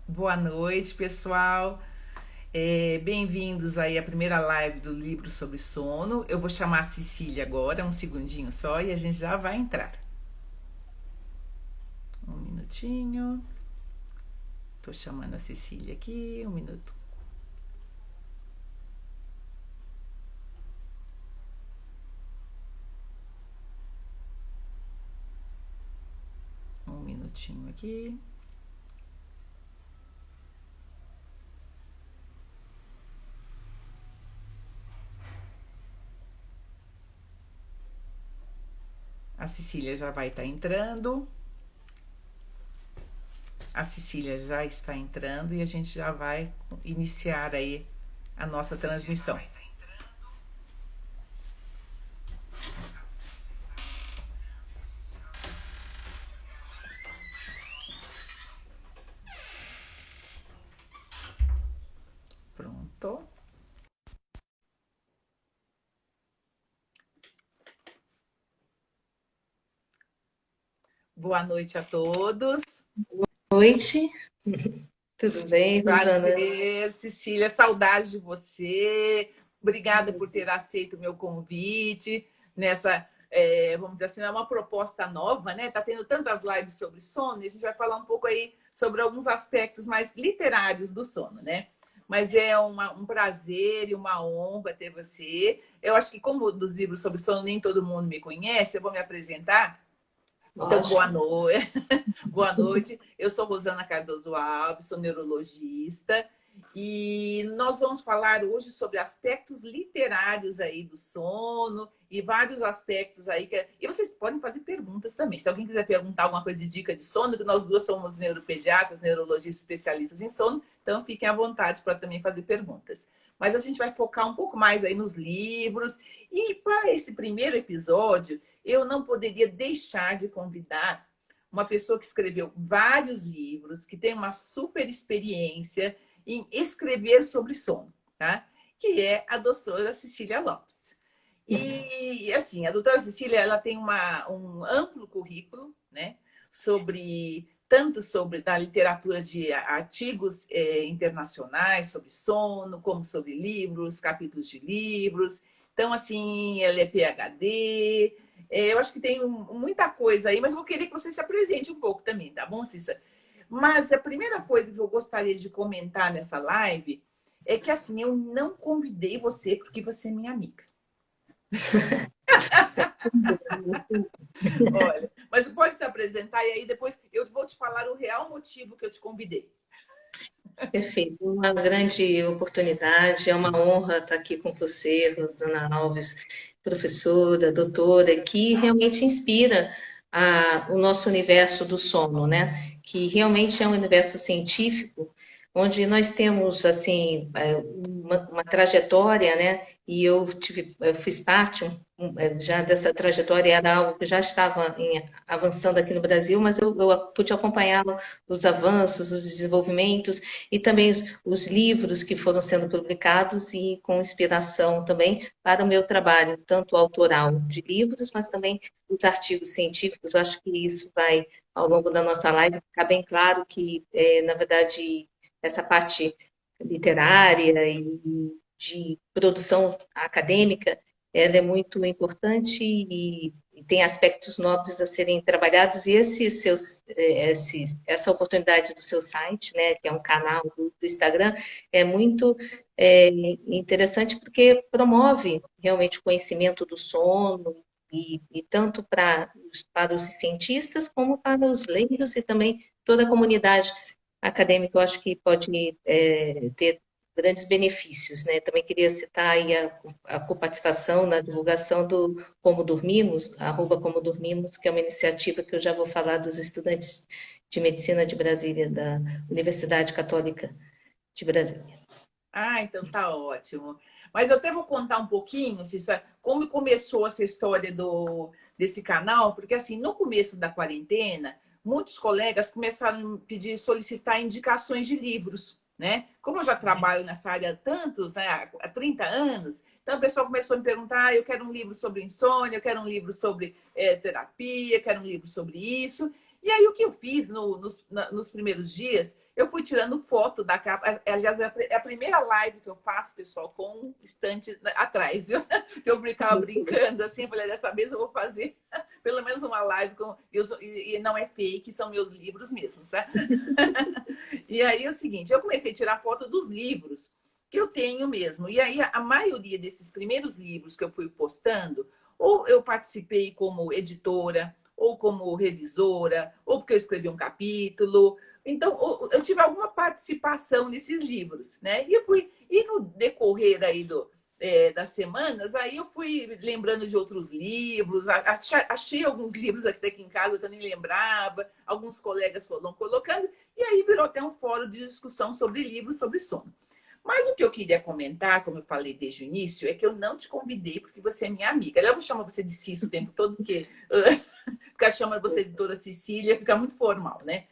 Boa noite, pessoal. Bem-vindos aí à primeira live do livro sobre sono. Eu vou chamar a Cecília agora, um segundinho só, e a gente já vai entrar. Um minutinho. Tô chamando a Cecília aqui, um minuto. Um minutinho aqui. A Cecília já vai estar entrando. A Cecília já está entrando e a gente já vai iniciar aí a nossa transmissão. Pronto. Boa noite a todos. Noite, tudo bem, Rosana? Prazer, Cecília, saudade de você. Obrigada por ter aceito o meu convite nessa, vamos dizer assim, é uma proposta nova, né? Tá tendo tantas lives sobre sono e a gente vai falar um pouco aí sobre alguns aspectos mais literários do sono, né? Mas é um prazer e uma honra ter você. Eu acho que, como dos livros sobre sono nem todo mundo me conhece, eu vou me apresentar. Então, boa Ótimo. noite. Boa noite. Eu sou Rosana Cardoso Alves, sou neurologista e nós vamos falar hoje sobre aspectos literários aí do sono e vários aspectos aí que... E vocês podem fazer perguntas também. Se alguém quiser perguntar alguma coisa de dica de sono, que nós duas somos neuropediatras, neurologistas especialistas em sono, então fiquem à vontade para também fazer perguntas. Mas a gente vai focar um pouco mais aí nos livros. E para esse primeiro episódio, eu não poderia deixar de convidar uma pessoa que escreveu vários livros, que tem uma super experiência em escrever sobre sono, tá? Que é a doutora Cecília Lopes. E, assim, a doutora Cecília, ela tem um amplo currículo, né? Tanto sobre da literatura de artigos internacionais sobre sono, como sobre livros, capítulos de livros. Então, assim, ela é PhD. Eu acho que tem muita coisa aí, mas eu vou querer que você se apresente um pouco também, tá bom, Cissa? Mas a primeira coisa que eu gostaria de comentar nessa live é que, assim, eu não convidei você porque você é minha amiga. Olha, mas pode se apresentar e aí depois eu vou te falar o real motivo que eu te convidei. Perfeito, uma grande oportunidade, é uma honra estar aqui com você, Rosana Alves, professora, doutora, que realmente inspira o nosso universo do sono, né? Que realmente é um universo científico, onde nós temos, assim, uma trajetória, né? E eu fiz parte já dessa trajetória, era algo que já estava avançando aqui no Brasil, mas eu pude acompanhar os avanços, os desenvolvimentos, e também os livros que foram sendo publicados e com inspiração também para o meu trabalho, tanto autoral de livros, mas também os artigos científicos. Eu acho que isso vai, ao longo da nossa live, ficar bem claro que, na verdade, essa parte literária e de produção acadêmica, ela é muito importante e tem aspectos nobres a serem trabalhados, e essa oportunidade do seu site, né, que é um canal do Instagram, é muito interessante porque promove realmente o conhecimento do sono, e tanto para os cientistas como para os leigos e também toda a comunidade acadêmica. Eu acho que pode ter grandes benefícios, né? Também queria citar aí a coparticipação na divulgação do Como Dormimos, Como Dormimos, que é uma iniciativa que eu já vou falar dos estudantes de medicina de Brasília, da Universidade Católica de Brasília. Ah, então tá ótimo. Mas eu até vou contar um pouquinho, Cissa, como começou essa história desse canal, porque assim, no começo da quarentena, muitos colegas começaram a pedir, solicitar indicações de livros, né? Como eu já trabalho nessa área há tantos, né, há 30 anos, então o pessoal começou a me perguntar, eu quero um livro sobre insônia, eu quero um livro sobre terapia, eu quero um livro sobre isso. E aí, o que eu fiz nos primeiros dias, eu fui tirando foto da capa. Aliás, é a primeira live que eu faço, pessoal, com um estante atrás, viu? Eu ficava brincando assim, eu falei, dessa vez eu vou fazer pelo menos uma live com. E não é fake, são meus livros mesmos, tá? E aí é o seguinte, eu comecei a tirar foto dos livros que eu tenho mesmo. E aí, a maioria desses primeiros livros que eu fui postando, ou eu participei como editora, ou como revisora, ou porque eu escrevi um capítulo. Então, eu tive alguma participação nesses livros, né? E no decorrer aí das semanas, aí eu fui lembrando de outros livros, achei alguns livros aqui em casa que eu nem lembrava, alguns colegas foram colocando, e aí virou até um fórum de discussão sobre livros sobre sono. Mas o que eu queria comentar, como eu falei desde o início, é que eu não te convidei porque você é minha amiga. Eu vou chamar você de Cício o tempo todo, porque ficar chamando você de Doutora Cecília fica muito formal, né?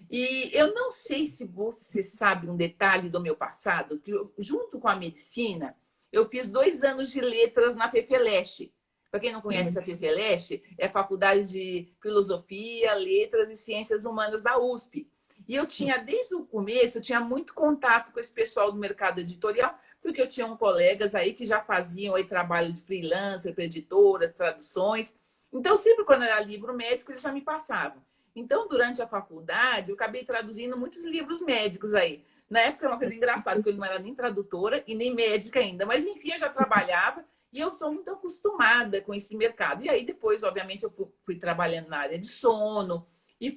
E eu não sei se você sabe um detalhe do meu passado, que junto com a medicina, eu fiz 2 anos de letras na FEFELESH. Para quem não conhece a FEFELESH, é a Faculdade de Filosofia, Letras e Ciências Humanas da USP. E eu tinha, desde o começo, eu tinha muito contato com esse pessoal do mercado editorial, porque eu tinha colegas aí que já faziam aí trabalho de freelancer para editoras, traduções. Então, sempre quando era livro médico, eles já me passavam. Então, durante a faculdade, eu acabei traduzindo muitos livros médicos aí. Na época, é uma coisa engraçada, porque eu não era nem tradutora e nem médica ainda. Mas, enfim, eu já trabalhava e eu sou muito acostumada com esse mercado. E aí, depois, obviamente, eu fui trabalhando na área de sono e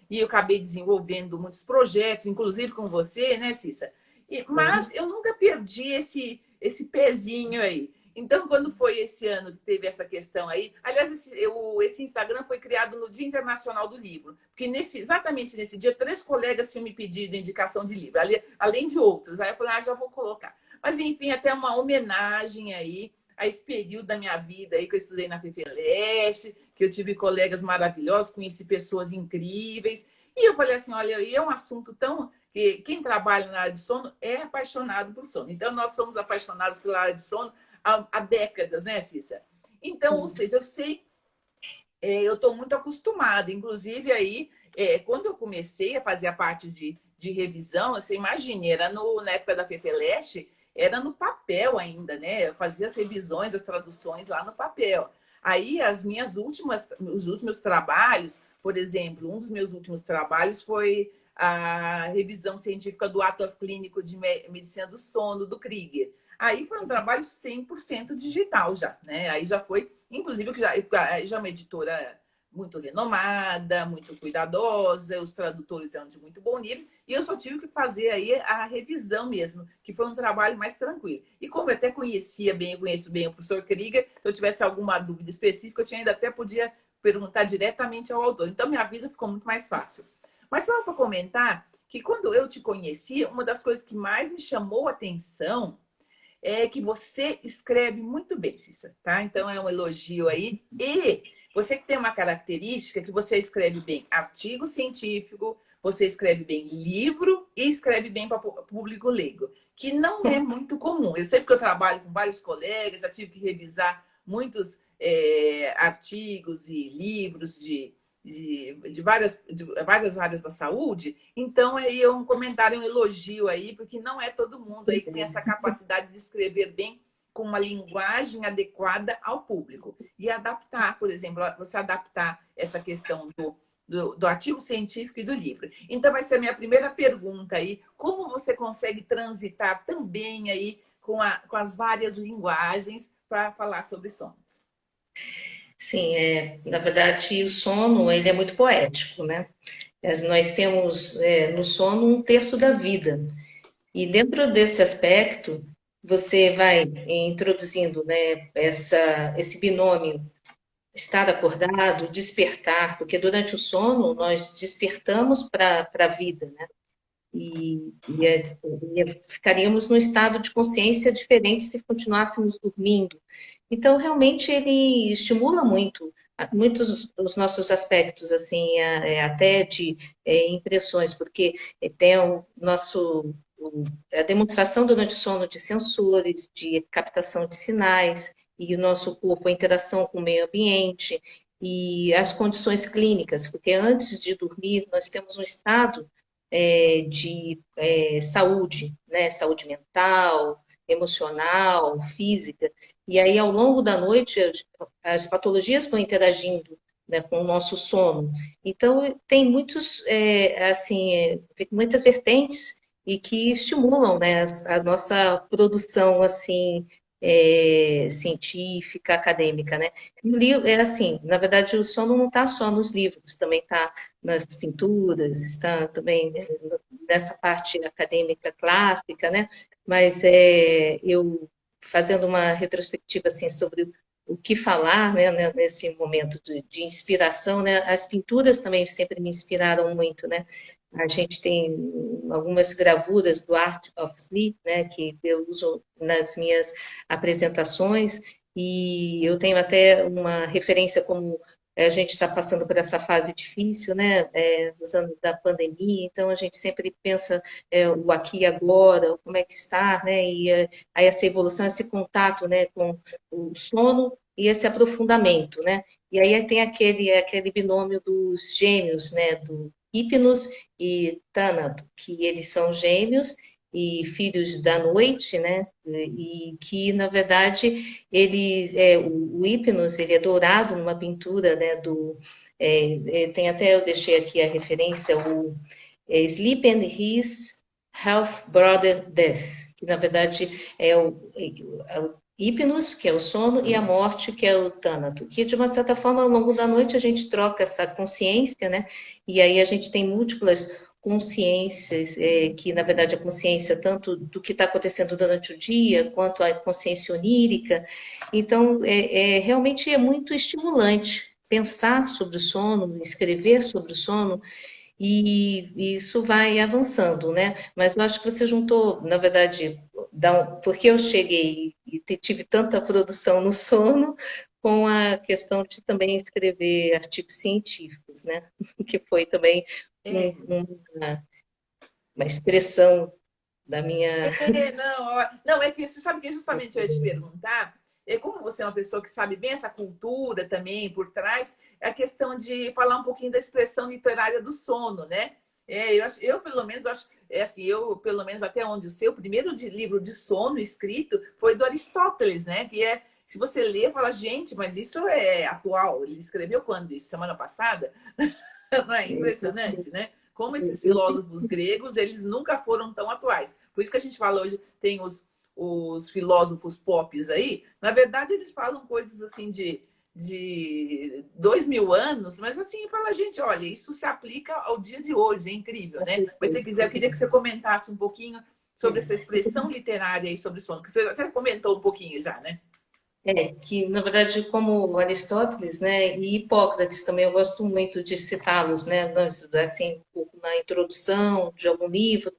e eu acabei desenvolvendo muitos projetos, inclusive com você, né, Cissa? Mas eu nunca perdi esse pezinho aí. Então, quando foi esse ano que teve essa questão aí, aliás, esse Instagram foi criado no Dia Internacional do Livro, porque exatamente nesse dia, 3 colegas tinham me pedido indicação de livro, além de outros. Aí eu falei, já vou colocar. Mas, enfim, até uma homenagem aí a esse período da minha vida aí que eu estudei na FEFELESH, que eu tive colegas maravilhosos, conheci pessoas incríveis. E eu falei assim, olha, e é um assunto tão que quem trabalha na área de sono é apaixonado por sono. Então, nós somos apaixonados pela área de sono há décadas, né, Cissa? Então, ou seja, eu sei, eu estou muito acostumada. Inclusive, aí, quando eu comecei a fazer a parte de revisão, você imagine, era na época da FEFELESH, era no papel ainda, né? Eu fazia as revisões, as traduções lá no papel. Aí, os últimos trabalhos, por exemplo, um dos meus últimos trabalhos foi a revisão científica do Atlas Clínico de Medicina do Sono, do Krieger. Aí foi um trabalho 100% digital já, né? Aí já foi, inclusive, já uma editora muito renomada, muito cuidadosa, os tradutores eram de muito bom nível, e eu só tive que fazer aí a revisão mesmo, que foi um trabalho mais tranquilo. E como eu até conheço bem o professor Krieger, se eu tivesse alguma dúvida específica, eu ainda até podia perguntar diretamente ao autor. Então, minha vida ficou muito mais fácil. Mas só para comentar que quando eu te conheci, uma das coisas que mais me chamou a atenção é que você escreve muito bem, Cissa, tá? Então é um elogio aí. E você que tem uma característica que você escreve bem artigo científico, você escreve bem livro e escreve bem para público leigo, que não é muito comum. Eu sei porque eu trabalho com vários colegas, já tive que revisar muitos artigos e livros de várias áreas da saúde. Então, aí é um comentário, um elogio aí, porque não é todo mundo aí que tem essa capacidade de escrever bem com uma linguagem adequada ao público. E adaptar, por exemplo, você adaptar essa questão do artigo científico e do livro. Então, vai ser a minha primeira pergunta aí, como você consegue transitar também aí com as várias linguagens para falar sobre sono? Sim, na verdade, o sono ele é muito poético, né? Nós temos no sono um terço da vida. E dentro desse aspecto, você vai introduzindo, né, esse binômio estar acordado, despertar, porque durante o sono nós despertamos para a vida, né? Ficaríamos num estado de consciência diferente se continuássemos dormindo. Então, realmente, ele estimula muitos dos nossos aspectos, assim, até de impressões, porque tem a demonstração durante o sono de sensores, de captação de sinais, e o nosso corpo, a interação com o meio ambiente. e as condições clínicas, porque antes de dormir nós temos um estado de saúde, né? Saúde mental, emocional, física, e aí ao longo da noite as patologias vão interagindo, né, com o nosso sono. Então tem muitas vertentes e que estimulam, né, a nossa produção assim científica, acadêmica, né? É assim, na verdade, o sono não está só nos livros, também está nas pinturas, está também nessa parte acadêmica clássica, né? Mas eu fazendo uma retrospectiva assim sobre o que falar, né, nesse momento de inspiração, né? As pinturas também sempre me inspiraram muito, né? A gente tem algumas gravuras do Art of Sleep, né, que eu uso nas minhas apresentações, e eu tenho até uma referência como a gente está passando por essa fase difícil, né, nos anos da pandemia, então a gente sempre pensa o aqui e agora, como é que está, né, e aí essa evolução, esse contato, né, com o sono e esse aprofundamento, né, e aí tem aquele binômio dos gêmeos, né, do Hipnos e Tânato, que eles são gêmeos e filhos da noite, né? E que, na verdade, o Hipnos, ele é dourado numa pintura, né? Tem até, eu deixei aqui a referência, Sleep and His Half Brother Death, que, na verdade, é o Hipnos, que é o sono, e a morte, que é o tânato, que de uma certa forma ao longo da noite a gente troca essa consciência, né? E aí a gente tem múltiplas consciências, que na verdade a consciência tanto do que está acontecendo durante o dia, quanto a consciência onírica. Então, realmente é muito estimulante pensar sobre o sono, escrever sobre o sono, e isso vai avançando, né? Mas eu acho que você juntou, na verdade, porque eu cheguei e tive tanta produção no sono, com a questão de também escrever artigos científicos, né? Que foi também É. uma expressão da minha. Não, não, é que você sabe que justamente eu ia te perguntar, como você é uma pessoa que sabe bem essa cultura também por trás, é a questão de falar um pouquinho da expressão literária do sono, né? Eu pelo menos acho, assim, eu pelo menos até onde o seu primeiro livro de sono escrito foi do Aristóteles, né? Que se você ler, fala, gente, mas isso é atual. Ele escreveu quando isso? Semana passada? Não é impressionante, né? Como esses Eu, filósofos gregos, eles nunca foram tão atuais. Por isso que a gente fala hoje, tem os filósofos pops aí, na verdade eles falam coisas assim de 2000 anos, mas assim, fala, gente, olha, isso se aplica ao dia de hoje, é incrível, né? Mas se quiser, eu queria que você comentasse um pouquinho sobre essa expressão literária aí sobre sono, que você até comentou um pouquinho já, né? que na verdade, como Aristóteles, né, e Hipócrates também, eu gosto muito de citá-los, né, assim, na introdução de algum livro,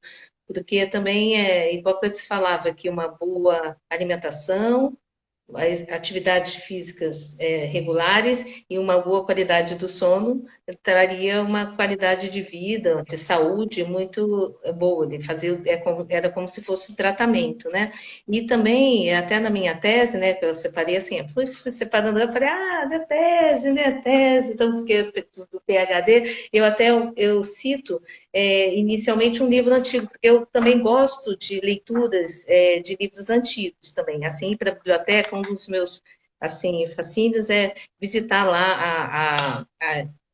porque também Hipócrates falava que uma boa alimentação, atividades físicas regulares e uma boa qualidade do sono traria uma qualidade de vida, de saúde muito boa. Ele fazia, era como se fosse um tratamento, né? E também, até na minha tese, né, que eu separei assim, fui separando, eu falei, da tese, né, tese, então, porque do PhD, eu cito inicialmente um livro antigo, porque eu também gosto de leituras de livros antigos também, assim, ir para a biblioteca, um dos meus assim fascínios é visitar lá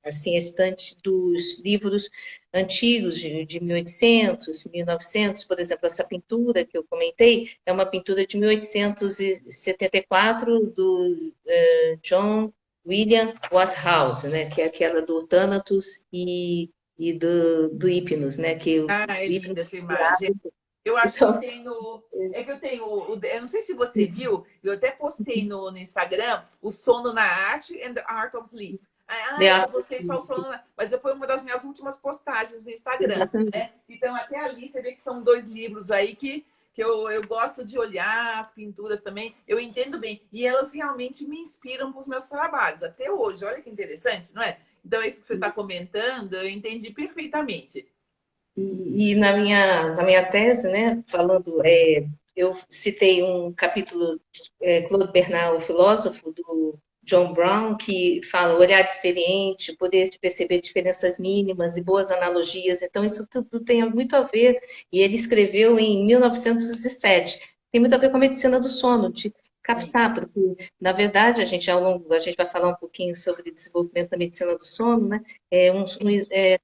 assim, a estante dos livros antigos de 1800, 1900, por exemplo, essa pintura que eu comentei é uma pintura de 1874 do John William Waterhouse, né, que é aquela do Thanatos e do Hipnos, né, que o É Hipnos linda essa imagem. Eu acho que eu então, tenho. É que eu tenho. Eu não sei se você viu, eu até postei no Instagram o sono na arte and the art of sleep. Eu não postei só o sono, mas foi uma das minhas últimas postagens no Instagram. exatamente. Né? Então, até ali você vê que são dois livros aí que eu gosto de olhar, as pinturas também, eu entendo bem. E elas realmente me inspiram para os meus trabalhos, até hoje. Olha que interessante, não é? Então, isso que você está comentando, eu entendi perfeitamente. E na minha tese, né, falando, eu citei um capítulo, Claude Bernard, o filósofo, John Brown, que fala olhar experiente, poder de perceber diferenças mínimas e boas analogias. Então, isso tudo tem muito a ver, e ele escreveu em 1907. Tem muito a ver com a medicina do sono, de Sim. captar, porque, na verdade, a gente vai falar um pouquinho sobre o desenvolvimento da medicina do sono, né?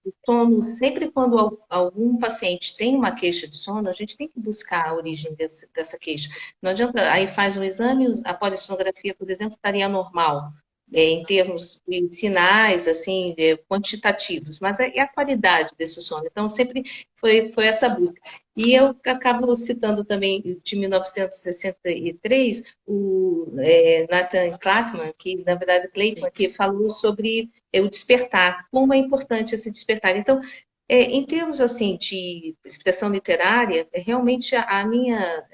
O sono, sempre quando algum paciente tem uma queixa de sono, a gente tem que buscar a origem dessa queixa. Não adianta, aí faz um exame, a polissonografia, por exemplo, estaria normal, em termos de sinais, assim, quantitativos, mas é a qualidade desse sono. Então, sempre foi essa busca. E eu acabo citando também, de 1963, Nathan Klatman, que, na verdade, Sim. Clayton, que falou sobre o despertar, como é importante esse despertar. Então, em termos, assim, de expressão literária, realmente a minha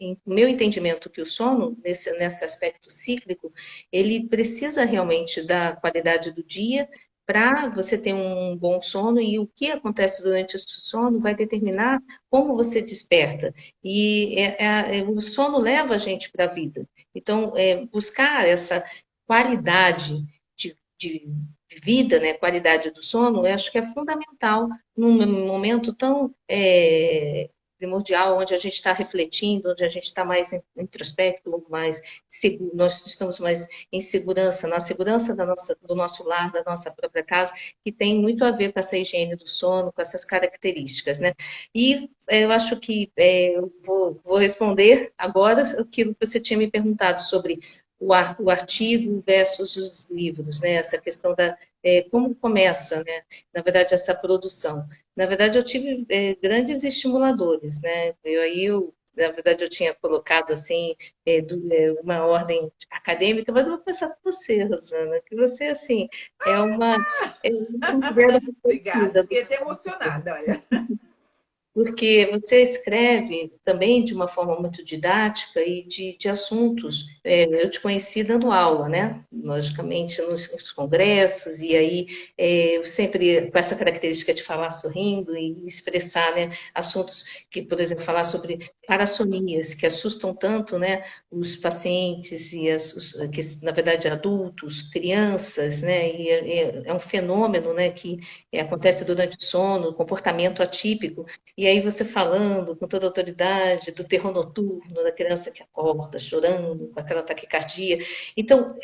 em meu entendimento, que o sono, nesse aspecto cíclico, ele precisa realmente da qualidade do dia para você ter um bom sono, e o que acontece durante o sono vai determinar como você desperta. E o sono leva a gente para a vida. Então, buscar essa qualidade de vida, né, qualidade do sono, eu acho que é fundamental num momento tão primordial, onde a gente está refletindo, onde a gente está mais introspecto, mais seguro, nós estamos mais em segurança, na segurança do nosso lar, da nossa própria casa, que tem muito a ver com essa higiene do sono, com essas características, né? E eu acho que eu vou responder agora aquilo que você tinha me perguntado sobre o artigo versus os livros, né? Essa questão da como começa, né? Na verdade, essa produção. Na verdade, eu tive grandes estimuladores, né? Na verdade, eu tinha colocado assim uma ordem acadêmica, mas eu vou começar com você, Rosana, que você assim uma mulher Obrigada. precisa. Fiquei até emocionada, olha. Porque você escreve também de uma forma muito didática e de assuntos. Eu te conheci dando aula, né? Logicamente, nos congressos, e aí eu sempre com essa característica de falar sorrindo e expressar, né, assuntos que, por exemplo, falar sobre parassonias, que assustam tanto, né, os pacientes e que, na verdade, adultos, crianças, né? E é um fenômeno, né, que acontece durante o sono, comportamento atípico. E aí você falando com toda a autoridade do terror noturno, da criança que acorda chorando, com aquela taquicardia. Então,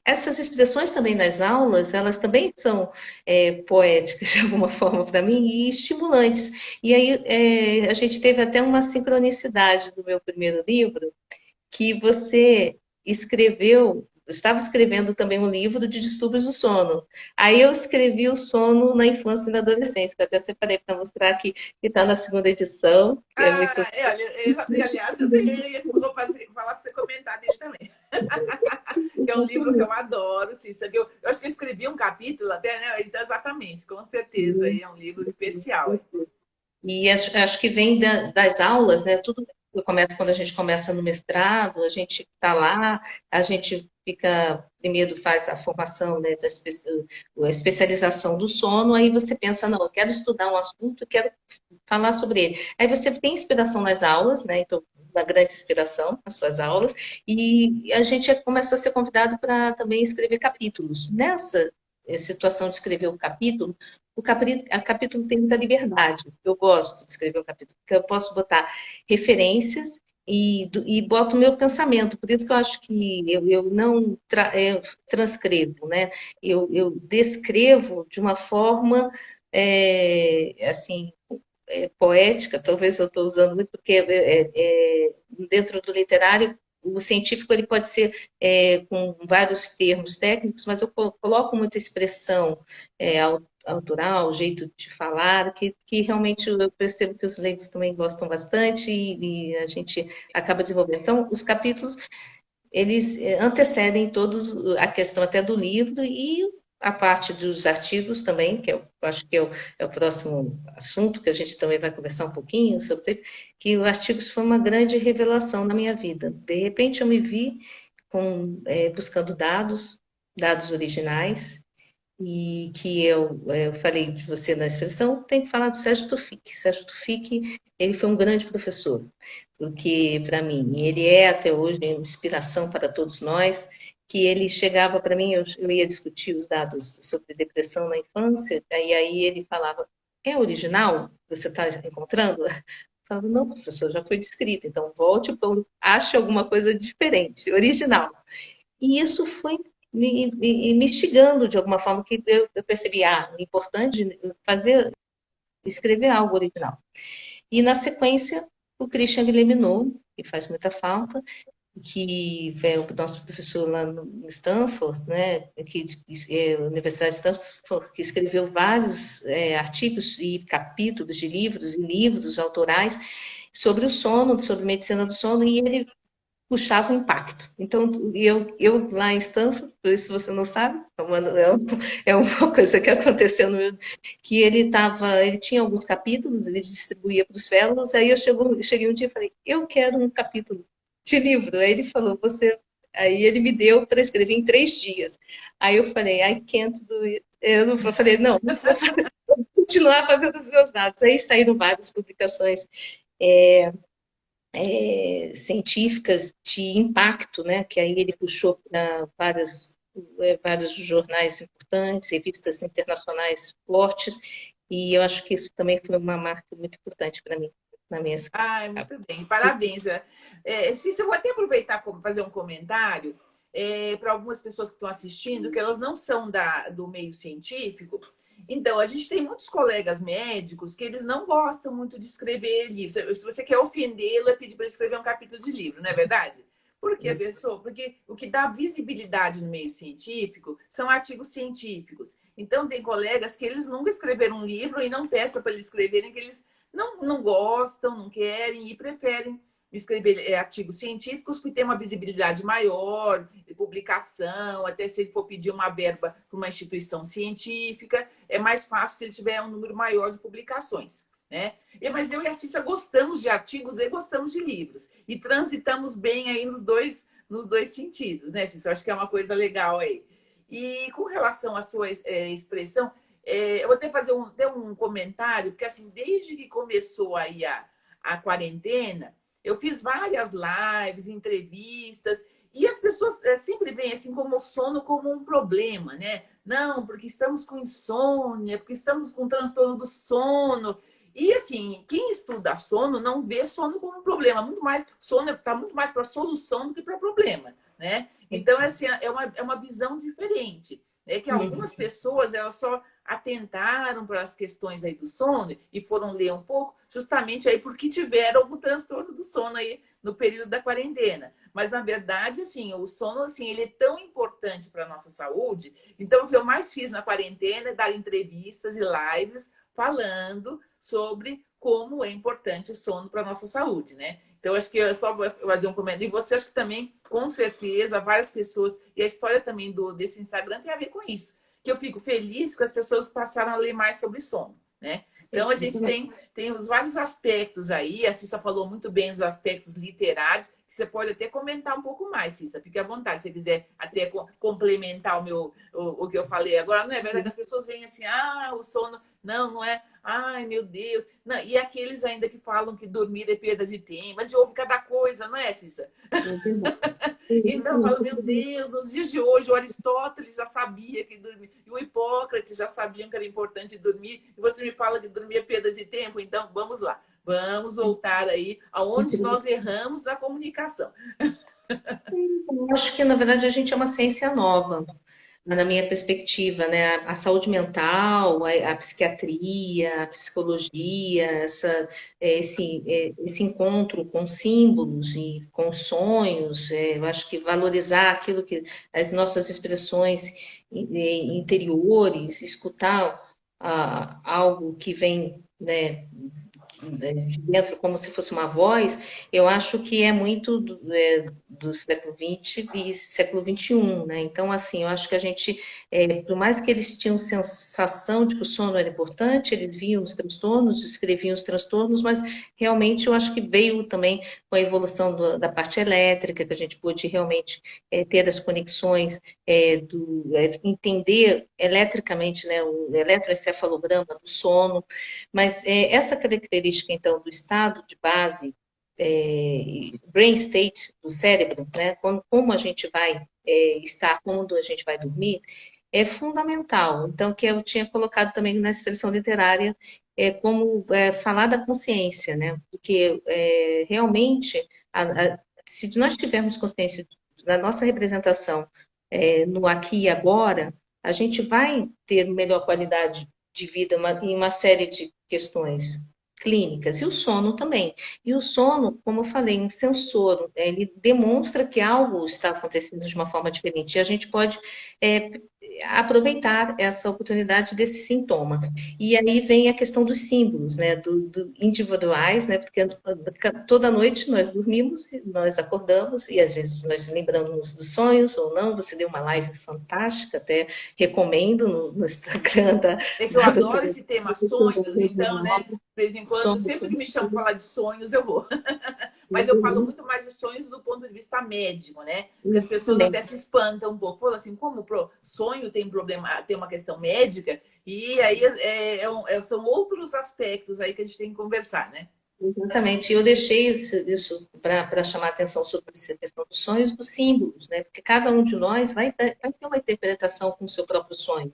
essas expressões também nas aulas, elas também são poéticas de alguma forma para mim e estimulantes. E aí a gente teve até uma sincronicidade do meu primeiro livro, que você estava escrevendo também um livro de distúrbios do sono. Aí eu escrevi o sono na infância e na adolescência, que eu até separei para mostrar aqui, que está na segunda edição, que é muito. Olha, aliás, vou falar para você comentar dele também. Que é um livro que eu adoro. Sim, isso aqui eu acho que eu escrevi um capítulo até, né? Então, exatamente, com certeza. É um livro especial. E acho que vem das aulas, né? Tudo começa quando a gente começa no mestrado, a gente está lá, a gente fica, primeiro faz a formação, né, a especialização do sono, aí você pensa, não, eu quero estudar um assunto, eu quero falar sobre ele. Aí você tem inspiração nas aulas, né? Então, uma grande inspiração nas suas aulas, e a gente começa a ser convidado para também escrever capítulos. Nessa situação de escrever o capítulo, a capítulo tem muita liberdade. Eu gosto de escrever o capítulo, porque eu posso botar referências e boto o meu pensamento. Por isso que eu acho que eu não eu transcrevo, né? Eu descrevo de uma forma assim poética, talvez eu estou usando muito, porque dentro do literário o científico ele pode ser com vários termos técnicos, mas eu coloco muita expressão autoral, jeito de falar, que realmente eu percebo que os leitores também gostam bastante e a gente acaba desenvolvendo. Então, os capítulos, eles antecedem todos a questão até do livro e a parte dos artigos também, que eu acho que é o próximo assunto que a gente também vai conversar um pouquinho sobre, que o artigos foi uma grande revelação na minha vida. De repente eu me vi buscando dados originais, e que eu falei de você na expressão, tem que falar do Sérgio Tufik. Sérgio Tufik, ele foi um grande professor, porque, para mim, ele é até hoje uma inspiração para todos nós, que ele chegava para mim, eu ia discutir os dados sobre depressão na infância, e aí ele falava, é original? Você está encontrando? Eu falava, não, professor, já foi descrito, então volte, ache alguma coisa diferente, original. E isso foi me instigando de alguma forma, que eu percebi, o importante é escrever algo original. E na sequência, o Christian Guilleminot, que faz muita falta, que é o nosso professor lá no Stanford, né, Universidade de Stanford, que escreveu vários artigos e capítulos de livros e livros autorais sobre o sono, sobre medicina do sono, e ele puxava o impacto. Então, eu lá em Stanford, por isso você não sabe, é uma coisa que aconteceu que ele tinha alguns capítulos, ele distribuía para os fellows, aí cheguei um dia e falei, eu quero um capítulo de livro. Aí ele falou, aí ele me deu para escrever em 3 dias. Aí eu falei, I can't do it. Eu falei, não, vou continuar fazendo os meus dados. Aí saíram várias publicações científicas de impacto, né? Que aí ele puxou para vários jornais importantes, revistas internacionais fortes, e eu acho que isso também foi uma marca muito importante para mim, na minha. Muito bem, parabéns. Cícero, eu vou até aproveitar para fazer um comentário para algumas pessoas que estão assistindo, que elas não são do meio científico. Então, a gente tem muitos colegas médicos que eles não gostam muito de escrever livros. Se você quer ofendê-lo, é pedir para ele escrever um capítulo de livro, não é verdade? Por quê, pessoal? Porque o que dá visibilidade no meio científico são artigos científicos. Então, tem colegas que eles nunca escreveram um livro e não peçam para eles escreverem, que eles não gostam, não querem e preferem escrever artigos científicos que têm uma visibilidade maior, de publicação, até se ele for pedir uma verba para uma instituição científica, é mais fácil se ele tiver um número maior de publicações, né? Mas eu e a Cissa gostamos de artigos e gostamos de livros. E transitamos bem aí nos dois sentidos, né, Cissa? Eu acho que é uma coisa legal aí. E com relação à sua expressão, eu vou até fazer um comentário, porque assim, desde que começou aí a quarentena, eu fiz várias lives, entrevistas, e as pessoas sempre veem assim como o sono como um problema, né? Não, porque estamos com insônia, porque estamos com transtorno do sono. E assim, quem estuda sono não vê sono como um problema, muito mais, sono está muito mais para solução do que para problema, né? Então, assim, é uma visão diferente. É que algumas pessoas elas só atentaram para as questões aí do sono e foram ler um pouco, justamente aí porque tiveram algum transtorno do sono aí no período da quarentena. Mas, na verdade, assim, o sono, assim, ele é tão importante para a nossa saúde. Então, o que eu mais fiz na quarentena é dar entrevistas e lives falando sobre como é importante o sono para a nossa saúde, né? Então, acho que eu só vou fazer um comentário. E você, acho que também, com certeza, várias pessoas, e a história também desse Instagram tem a ver com isso, que eu fico feliz que as pessoas passaram a ler mais sobre sono, né? Então, a gente tem os vários aspectos aí. A Cissa falou muito bem dos aspectos literários, que você pode até comentar um pouco mais, Cissa. Fique à vontade, se você quiser até complementar o que eu falei agora. Não é verdade? As pessoas veem assim, o sono... Não é... Ai, meu Deus. Não, e aqueles ainda que falam que dormir é perda de tempo. A gente ouve cada coisa, não é, Cissa? Então, eu falo, meu Deus, nos dias de hoje, o Aristóteles já sabia que dormir, e o Hipócrates já sabiam que era importante dormir, e você me fala que dormir é perda de tempo, então vamos lá. Vamos voltar aí aonde nós erramos na comunicação. Eu acho que, na verdade, a gente é uma ciência nova, na minha perspectiva, né? A saúde mental, a psiquiatria, a psicologia, esse encontro com símbolos e com sonhos, eu acho que valorizar aquilo que as nossas expressões interiores, escutar algo que vem, né, de dentro como se fosse uma voz, eu acho que é muito do século XX e século XXI, né? Então, assim, eu acho que a gente, por mais que eles tinham sensação de que o sono era importante, eles viam os transtornos, escreviam os transtornos, mas realmente eu acho que veio também com a evolução da parte elétrica, que a gente pôde realmente ter as conexões, entender eletricamente, né, o eletroencefalograma do sono, mas essa característica, então, do estado de base brain state do cérebro, né? Como a gente vai estar, quando a gente vai dormir, é fundamental. Então, que eu tinha colocado também na expressão literária, como falar da consciência, né? Porque realmente, se nós tivermos consciência da nossa representação no aqui e agora, a gente vai ter melhor qualidade de vida em uma série de questões clínicas, e o sono também. E o sono, como eu falei, um sensor, ele demonstra que algo está acontecendo de uma forma diferente, e a gente pode é, aproveitar essa oportunidade desse sintoma. E aí vem a questão dos símbolos, né, do individuais, né, porque toda noite nós dormimos, nós acordamos, e às vezes nós lembramos dos sonhos ou não. Você deu uma live fantástica, até recomendo no Instagram É que eu da adoro doutora. esse tema sonhos, então, né? De vez em quando, sempre que me chamam para falar de sonhos, eu vou. Mas eu falo muito mais de sonhos do ponto de vista médico, né? Porque as pessoas até se espantam um pouco. Falam assim, como pro sonho tem problema, tem uma questão médica, e aí são outros aspectos aí que a gente tem que conversar, né? Exatamente. Eu deixei isso para chamar a atenção sobre essa questão dos sonhos, dos símbolos, né? Porque cada um de nós vai ter uma interpretação com o seu próprio sonho.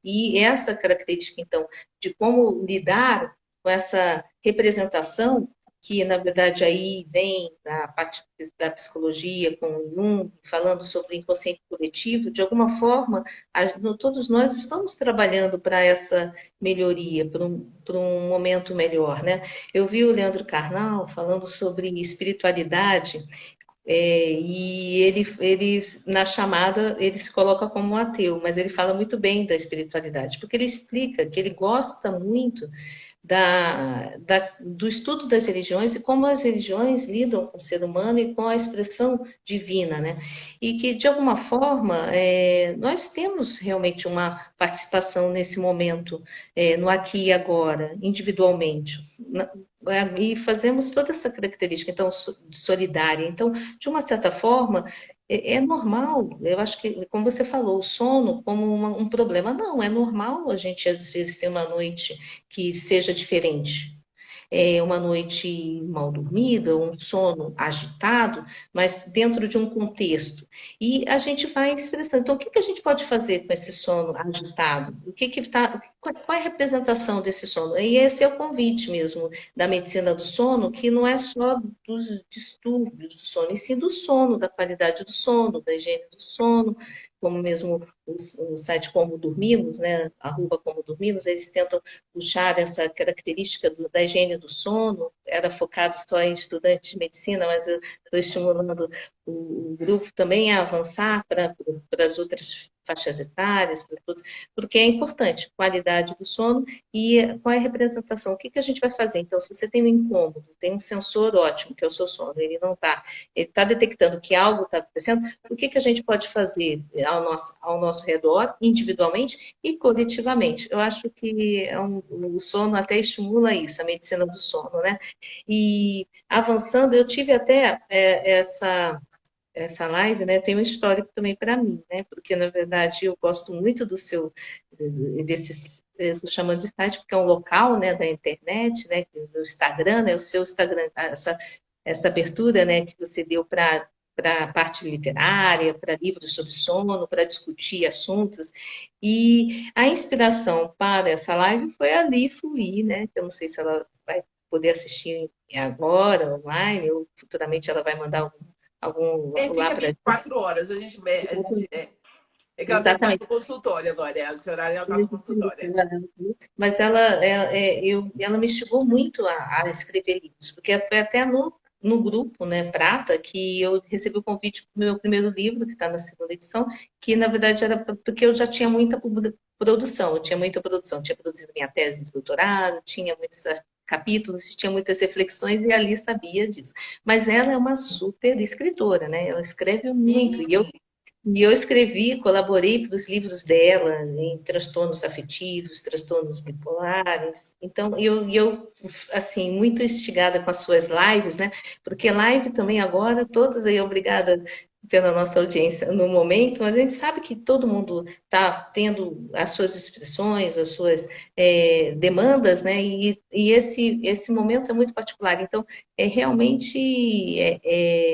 E essa característica, então, de como lidar com essa representação, que na verdade aí vem da parte da psicologia, com o Jung, falando sobre o inconsciente coletivo, de alguma forma, todos nós estamos trabalhando para essa melhoria, para um momento melhor, né? Eu vi o Leandro Carnal falando sobre espiritualidade, e ele, na chamada, ele se coloca como um ateu, mas ele fala muito bem da espiritualidade, porque ele explica que ele gosta muito do estudo das religiões e como as religiões lidam com o ser humano e com a expressão divina, né? E que, de alguma forma, nós temos realmente uma participação nesse momento, no aqui e agora, individualmente. E fazemos toda essa característica, então, solidária. Então, de uma certa forma, é normal. Eu acho que, como você falou, o sono como um problema. Não, é normal a gente, às vezes, ter uma noite que seja diferente. Uma noite mal dormida, um sono agitado, mas dentro de um contexto. E a gente vai expressando. Então, o que a gente pode fazer com esse sono agitado? Qual é a representação desse sono? E esse é o convite mesmo da medicina do sono, que não é só dos distúrbios do sono, e sim do sono, da qualidade do sono, da higiene do sono, como mesmo o site Como Dormimos, né, arroba Como Dormimos, eles tentam puxar essa característica da higiene do sono. Era focado só em estudantes de medicina, mas eu estou estimulando o grupo também a avançar para as outras faixas etárias, para todos, porque é importante, qualidade do sono e qual é a representação, o que a gente vai fazer? Então, se você tem um incômodo, tem um sensor ótimo, que é o seu sono, ele está detectando que algo está acontecendo, o que a gente pode fazer ao nosso redor, individualmente e coletivamente? Eu acho que o sono até estimula isso, a medicina do sono, né? E avançando, eu tive até essa live, né, tem um histórico também para mim, né? Porque na verdade eu gosto muito desses, tô chamando de site porque é um local, né, da internet, né, do Instagram, né, o seu Instagram, essa abertura, né, que você deu para a parte literária, para livros sobre sono, para discutir assuntos. E a inspiração para essa live foi a Li Fuli, né? Que eu não sei se ela vai poder assistir agora, online, ou futuramente ela vai mandar algum lá Fica para. 24 horas. É que ela está Exatamente. no consultório agora. Esse horário ela está no consultório. Mas ela me instigou muito a escrever livros, porque foi até no grupo, né, Prata, que eu recebi o convite para o meu primeiro livro, que está na segunda edição, que na verdade era porque eu já tinha muita produção, eu tinha muita produção, tinha produzido minha tese de doutorado, tinha muitos capítulos, tinha muitas reflexões e ali sabia disso. Mas ela é uma super escritora, né? Ela escreve muito, Sim. e eu escrevi, colaborei para os livros dela em transtornos afetivos, transtornos bipolares. Então, eu assim, muito instigada com as suas lives, né? Porque live também agora, todas aí, obrigada. pela nossa audiência no momento, mas a gente sabe que todo mundo está tendo as suas expressões, as suas demandas, né? E esse momento é muito particular. Então, realmente,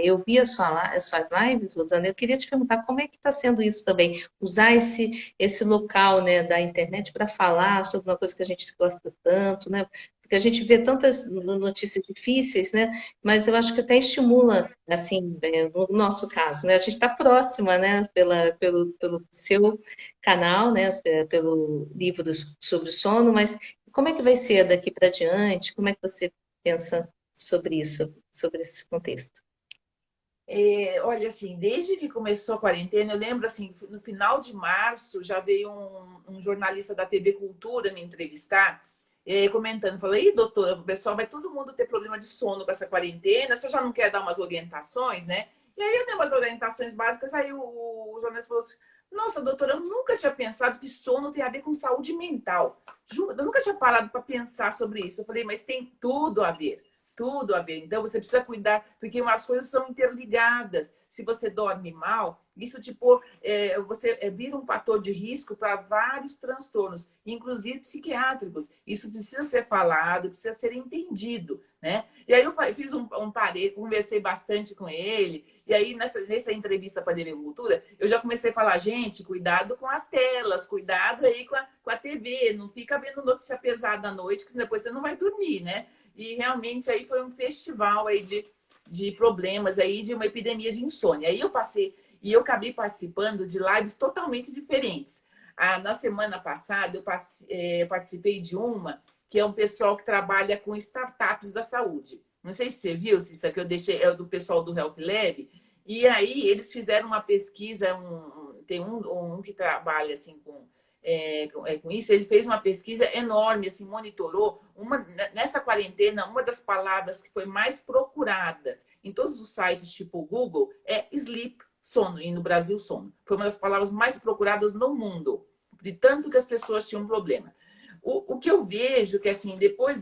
eu vi as suas lives, Rosana, eu queria te perguntar como é que está sendo isso também, usar esse local, né, da internet para falar sobre uma coisa que a gente gosta tanto, né? Porque a gente vê tantas notícias difíceis, né? Mas eu acho que até estimula, assim, no nosso caso, né? A gente está próxima, né? Pelo seu canal, né? Pelo livro sobre o sono, mas como é que vai ser daqui para diante? Como é que você pensa sobre isso, sobre esse contexto? Olha, assim, desde que começou a quarentena, eu lembro, assim, no final de março, já veio um jornalista da TV Cultura me entrevistar, comentando, falou, ih, doutora, o pessoal vai todo mundo ter problema de sono com essa quarentena, você já não quer dar umas orientações, né? E aí eu dei umas orientações básicas, aí o jornalista falou assim, nossa, doutora, eu nunca tinha pensado que sono tem a ver com saúde mental. Juro, eu nunca tinha parado para pensar sobre isso. Eu falei, mas tem tudo a ver. Tudo a ver. Então, você precisa cuidar, porque umas coisas são interligadas. Se você dorme mal, isso tipo, você vira um fator de risco para vários transtornos, inclusive psiquiátricos. Isso precisa ser falado, precisa ser entendido, né? E aí eu fiz um parede, conversei bastante com ele, e aí nessa entrevista para a TV Cultura, eu já comecei a falar, gente, cuidado com as telas, cuidado aí com a TV, não fica vendo notícia pesada à noite, que depois você não vai dormir, né? E realmente aí foi um festival aí de problemas aí, de uma epidemia de insônia. Aí eu passei, e eu acabei participando de lives totalmente diferentes. Na semana passada, eu participei de uma que é um pessoal que trabalha com startups da saúde. Não sei se você viu, se isso aqui eu deixei, é do pessoal do Health Lab. E aí eles fizeram uma pesquisa, tem um que trabalha assim com isso, ele fez uma pesquisa enorme, assim, monitorou nessa quarentena, uma das palavras que foi mais procuradas em todos os sites tipo Google é sleep, sono, e no Brasil sono. Foi uma das palavras mais procuradas no mundo, de tanto que as pessoas tinham problema. O que eu vejo que, assim, depois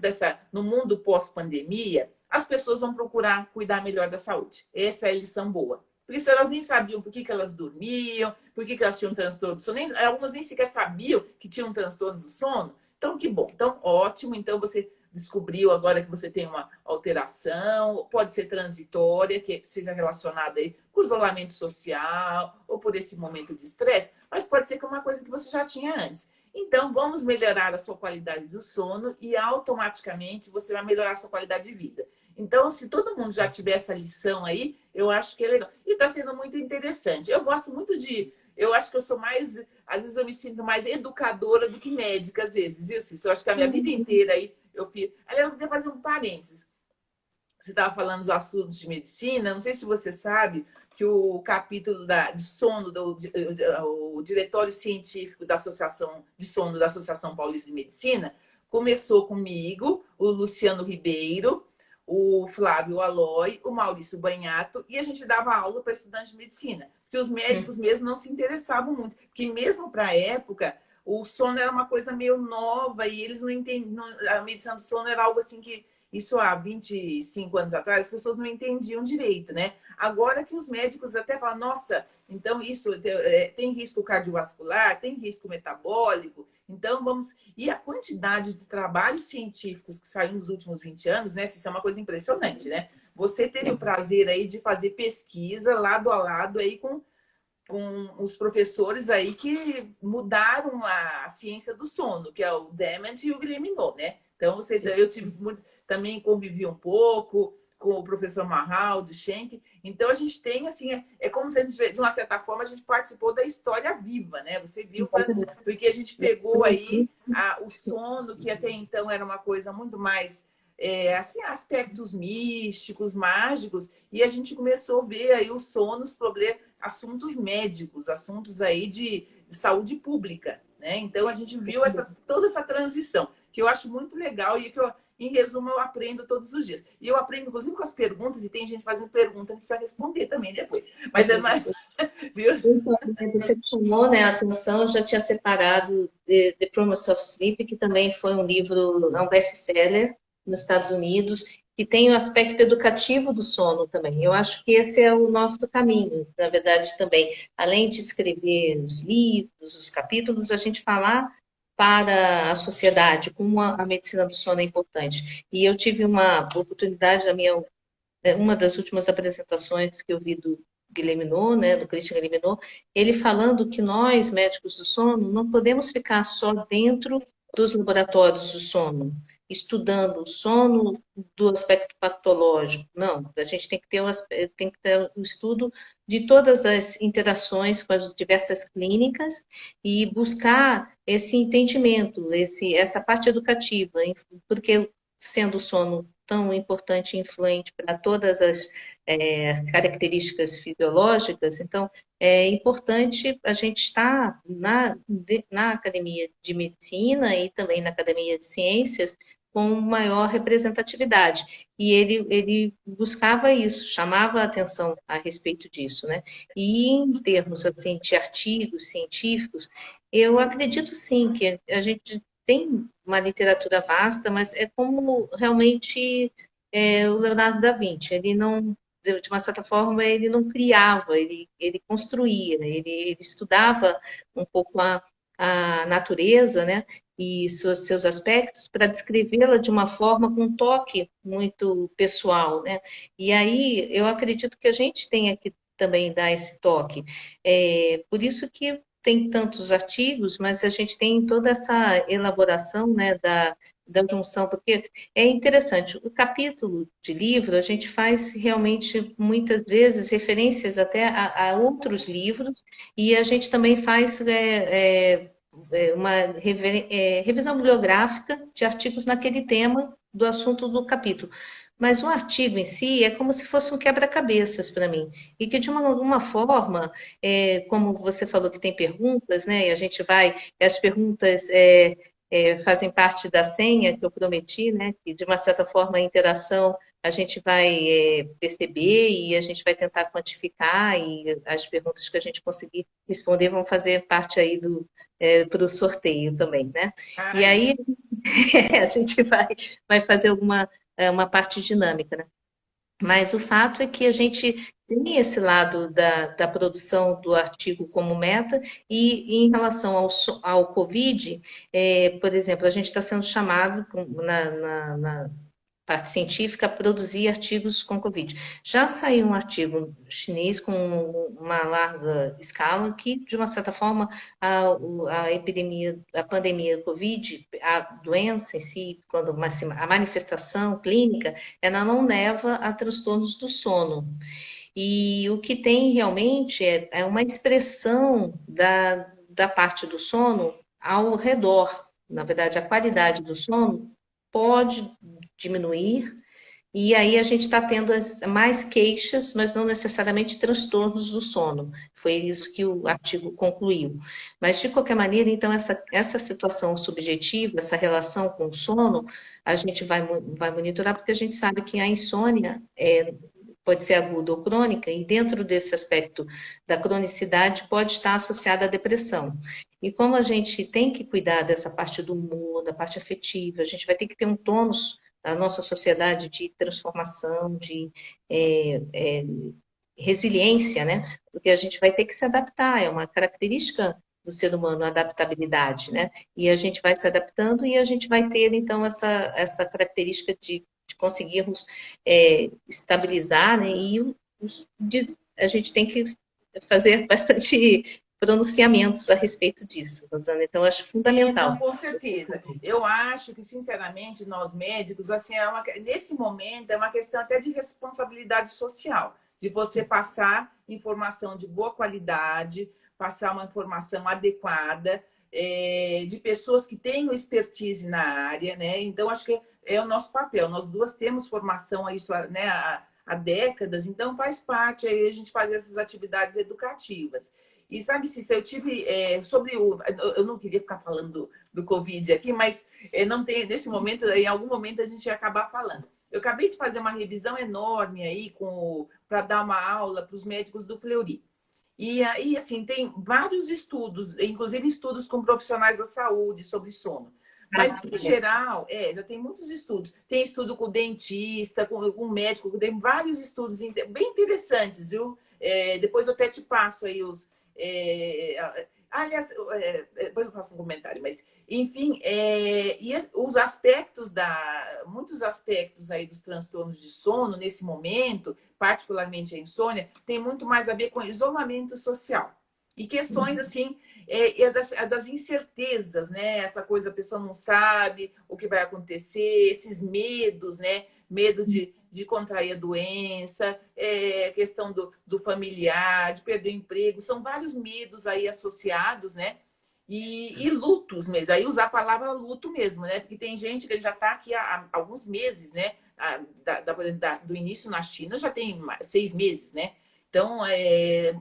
no mundo pós-pandemia, as pessoas vão procurar cuidar melhor da saúde. Essa é a lição boa. Porque se elas nem sabiam por que elas dormiam, por que elas tinham transtorno do sono, algumas nem sequer sabiam que tinham um transtorno do sono. Então, que bom. Então, ótimo. Então, você descobriu agora que você tem uma alteração, pode ser transitória, que seja relacionada aí com o isolamento social ou por esse momento de estresse, mas pode ser que é uma coisa que você já tinha antes. Então, vamos melhorar a sua qualidade do sono e automaticamente você vai melhorar a sua qualidade de vida. Então, se todo mundo já tiver essa lição aí, eu acho que é legal. E está sendo muito interessante. Eu gosto muito de. Eu acho que eu sou mais. Às vezes eu me sinto mais educadora do que médica, às vezes, viu, Cícero? Eu acho que a minha vida inteira aí eu fiz. Aliás, eu queria fazer um parênteses. Você estava falando dos assuntos de medicina, não sei se você sabe que o capítulo de sono, o diretório científico da Associação de Sono da Associação Paulista de Medicina, começou comigo, o Luciano Ribeiro, o Flávio Aloy, o Maurício Banhato, e a gente dava aula para estudantes de medicina, porque os médicos mesmo não se interessavam muito, porque mesmo para a época, o sono era uma coisa meio nova e eles não entendiam, a medicina do sono era algo assim que isso há 25 anos atrás, as pessoas não entendiam direito, né? Agora que os médicos até falam, nossa, então isso tem risco cardiovascular, tem risco metabólico, então vamos. E a quantidade de trabalhos científicos que saiu nos últimos 20 anos, né? Isso é uma coisa impressionante, né? Você teve o prazer aí de fazer pesquisa lado a lado aí com os professores aí que mudaram a ciência do sono, que é o Dement e o Guilleminot, né? Então, também convivi um pouco com o professor Marral, de Schenck. Então, a gente tem, assim, como se a gente, de uma certa forma, a gente participou da história viva, né? Você viu, porque a gente pegou aí o sono, que até então era uma coisa muito mais, assim, aspectos místicos, mágicos, e a gente começou a ver aí o sono, os problemas, assuntos médicos, assuntos aí de saúde pública, né? Então, a gente viu toda essa transição, que eu acho muito legal e que, em resumo, eu aprendo todos os dias. E eu aprendo, inclusive, com as perguntas, e tem gente fazendo pergunta, a gente precisa responder também depois. Mas é mais... Viu? Então, você chamou, né, a atenção, eu já tinha separado The Promise of Sleep, que também foi um livro, é um best-seller nos Estados Unidos, e tem o aspecto educativo do sono também. Eu acho que esse é o nosso caminho, na verdade, também. Além de escrever os livros, os capítulos, a gente falar para a sociedade como a medicina do sono é importante. E eu tive uma oportunidade, uma das últimas apresentações que eu vi do Guilherme, né, do Christian Guilherme, ele falando que nós, médicos do sono, não podemos ficar só dentro dos laboratórios do sono, estudando o sono do aspecto patológico. Não, a gente tem que ter o estudo de todas as interações com as diversas clínicas e buscar esse entendimento, essa parte educativa, porque sendo o sono tão importante e influente para todas as características fisiológicas, então é importante a gente estar na Academia de Medicina e também na Academia de Ciências com maior representatividade. E ele buscava isso, chamava a atenção a respeito disso, né? E em termos assim, de artigos científicos, eu acredito sim que a gente tem uma literatura vasta, mas é como realmente o Leonardo da Vinci. Ele não, de uma certa forma, ele não criava, ele construía, ele estudava um pouco a natureza, né? E seus aspectos para descrevê-la de uma forma com um toque muito pessoal, né? E aí eu acredito que a gente tem que também dar esse toque. Por isso que tem tantos artigos, mas a gente tem toda essa elaboração, né, da junção, porque é interessante, o capítulo de livro, a gente faz realmente, muitas vezes, referências até a outros livros, e a gente também faz uma revisão bibliográfica de artigos naquele tema do assunto do capítulo. Mas o artigo em si é como se fosse um quebra-cabeças para mim. E que, de alguma forma, como você falou que tem perguntas, né? E a gente vai, as perguntas fazem parte da senha que eu prometi, né? Que, de uma certa forma, a interação a gente vai perceber e a gente vai tentar quantificar e as perguntas que a gente conseguir responder vão fazer parte aí para o sorteio também, né? E Ah, aí a gente vai fazer uma parte dinâmica, né? Mas o fato é que a gente tem esse lado da produção do artigo como meta, e em relação ao Covid, por exemplo, a gente está sendo chamado na parte científica a produzir artigos com Covid. Já saiu um artigo chinês com uma larga escala que, de uma certa forma, a epidemia, a pandemia Covid, a doença em si, quando a manifestação clínica, ela não leva a transtornos do sono. E o que tem realmente é uma expressão da parte do sono ao redor. Na verdade, a qualidade do sono pode diminuir, e aí a gente está tendo mais queixas, mas não necessariamente transtornos do sono. Foi isso que o artigo concluiu. Mas, de qualquer maneira, então, essa situação subjetiva, essa relação com o sono, a gente vai monitorar, porque a gente sabe que a insônia pode ser aguda ou crônica, e dentro desse aspecto da cronicidade pode estar associada à depressão. E como a gente tem que cuidar dessa parte do humor, da parte afetiva, a gente vai ter que ter um tônus da nossa sociedade de transformação, de resiliência, né? Porque a gente vai ter que se adaptar, é uma característica do ser humano, a adaptabilidade, né? E a gente vai se adaptando e a gente vai ter, então, essa característica de conseguirmos estabilizar, né? E a gente tem que fazer bastante pronunciamentos a respeito disso, Rosana. Então, eu acho sim, fundamental. não, com certeza. Eu acho que, sinceramente, nós médicos, assim, nesse momento, é uma questão até de responsabilidade social, de você passar informação de boa qualidade, passar uma informação adequada, de pessoas que tenham expertise na área, né? Então, acho que é o nosso papel. Nós duas temos formação a isso, né, há décadas, então faz parte aí a gente fazer essas atividades educativas. E sabe, Cícera, eu tive sobre o. Eu não queria ficar falando do Covid aqui, mas não tem, nesse momento, em algum momento a gente ia acabar falando. Eu acabei de fazer uma revisão enorme aí para dar uma aula para os médicos do Fleury. E aí, assim, tem vários estudos, inclusive estudos com profissionais da saúde sobre sono. Mas, em geral, já tem muitos estudos. Tem estudo com dentista, com médico, tem vários estudos bem interessantes, viu? Depois eu até te passo aí os. Aliás, depois eu faço um comentário, mas, enfim, os aspectos muitos aspectos aí dos transtornos de sono, nesse momento, particularmente a insônia, tem muito mais a ver com isolamento social. E questões, assim, das incertezas, né? Essa coisa, a pessoa não sabe o que vai acontecer, esses medos, né? Medo de contrair a doença, questão do familiar, de perder o emprego, são vários medos aí associados, né? E lutos mesmo, aí usar a palavra luto mesmo, né? Porque tem gente que já está aqui há alguns meses, né? Do início na China já tem 6 meses, né? Então,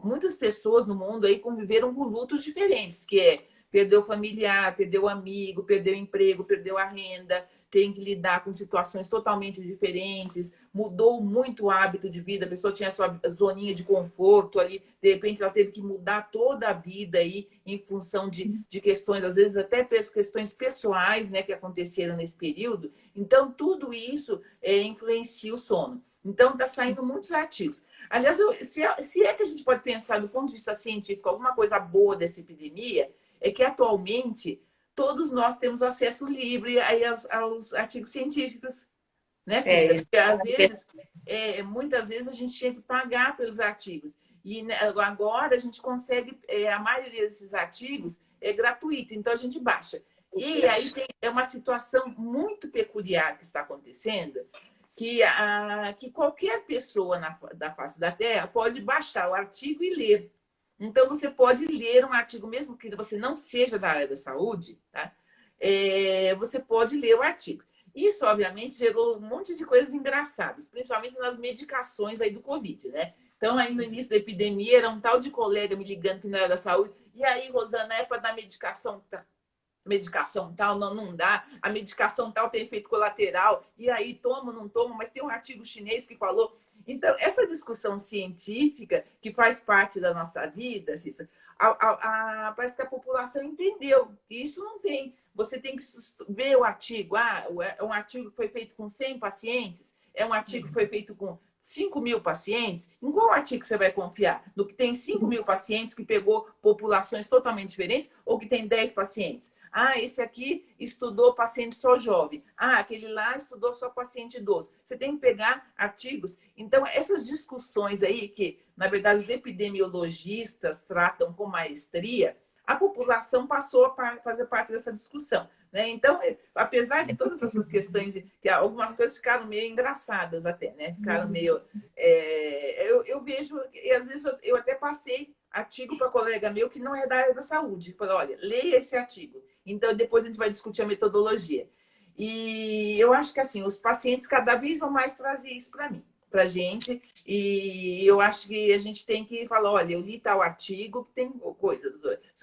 muitas pessoas no mundo aí conviveram com lutos diferentes, que é perdeu o familiar, perdeu o amigo, perdeu o emprego, perdeu a renda, tem que lidar com situações totalmente diferentes, mudou muito o hábito de vida, a pessoa tinha a sua zoninha de conforto ali, de repente ela teve que mudar toda a vida aí em função de questões, às vezes até questões pessoais, né, que aconteceram nesse período. Então, tudo isso influencia o sono. Então, está saindo muitos artigos. Aliás, se é que a gente pode pensar do ponto de vista científico, alguma coisa boa dessa epidemia, é que atualmente todos nós temos acesso livre aí aos artigos científicos, né, Cissa? Isso. Porque às vezes, muitas vezes a gente tinha que pagar pelos artigos. E agora a gente consegue, a maioria desses artigos é gratuito, então a gente baixa. E aí é uma situação muito peculiar que está acontecendo, que qualquer pessoa da face da Terra pode baixar o artigo e ler. Então, você pode ler um artigo, mesmo que você não seja da área da saúde, tá? Você pode ler o artigo. Isso, obviamente, gerou um monte de coisas engraçadas, principalmente nas medicações aí do Covid, né? Então, aí no início da epidemia, era um tal de colega me ligando que não era da saúde. E aí, Rosana, é para dar medicação tal, não dá, a medicação tal tem efeito colateral, e aí toma, não toma, mas tem um artigo chinês que falou. Então, essa discussão científica, que faz parte da nossa vida, Cissa, parece que a população entendeu que isso não tem. Você tem que ver o artigo. É um artigo que foi feito com 100 pacientes, é um artigo que foi feito com 5.000 pacientes. Em qual artigo você vai confiar? No que tem 5.000 pacientes, que pegou populações totalmente diferentes, ou que tem 10 pacientes? Esse aqui estudou paciente só jovem. Aquele lá estudou só paciente idoso. Você tem que pegar artigos. Então, essas discussões aí, que, na verdade, os epidemiologistas tratam com maestria, a população passou a fazer parte dessa discussão, né? Então, apesar de todas essas questões, que algumas coisas ficaram meio engraçadas até, né? Ficaram meio... eu vejo, e às vezes eu até passei artigo para colega meu que não é da área da saúde. Falei, olha, leia esse artigo. Então, depois a gente vai discutir a metodologia. E eu acho que, assim, os pacientes cada vez vão mais trazer isso para a gente. E eu acho que a gente tem que falar, olha, eu li tal artigo, tem coisa,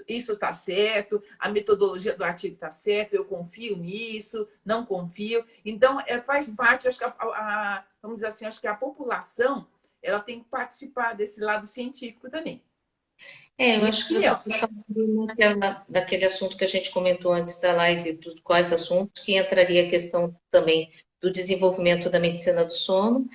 isso está certo, a metodologia do artigo está certa, eu confio nisso, não confio. Então, faz parte, acho que vamos dizer assim, acho que a população ela tem que participar desse lado científico também. Eu acho que você está falando daquele assunto que a gente comentou antes da live, dos quais assuntos, que entraria a questão também do desenvolvimento da medicina do sono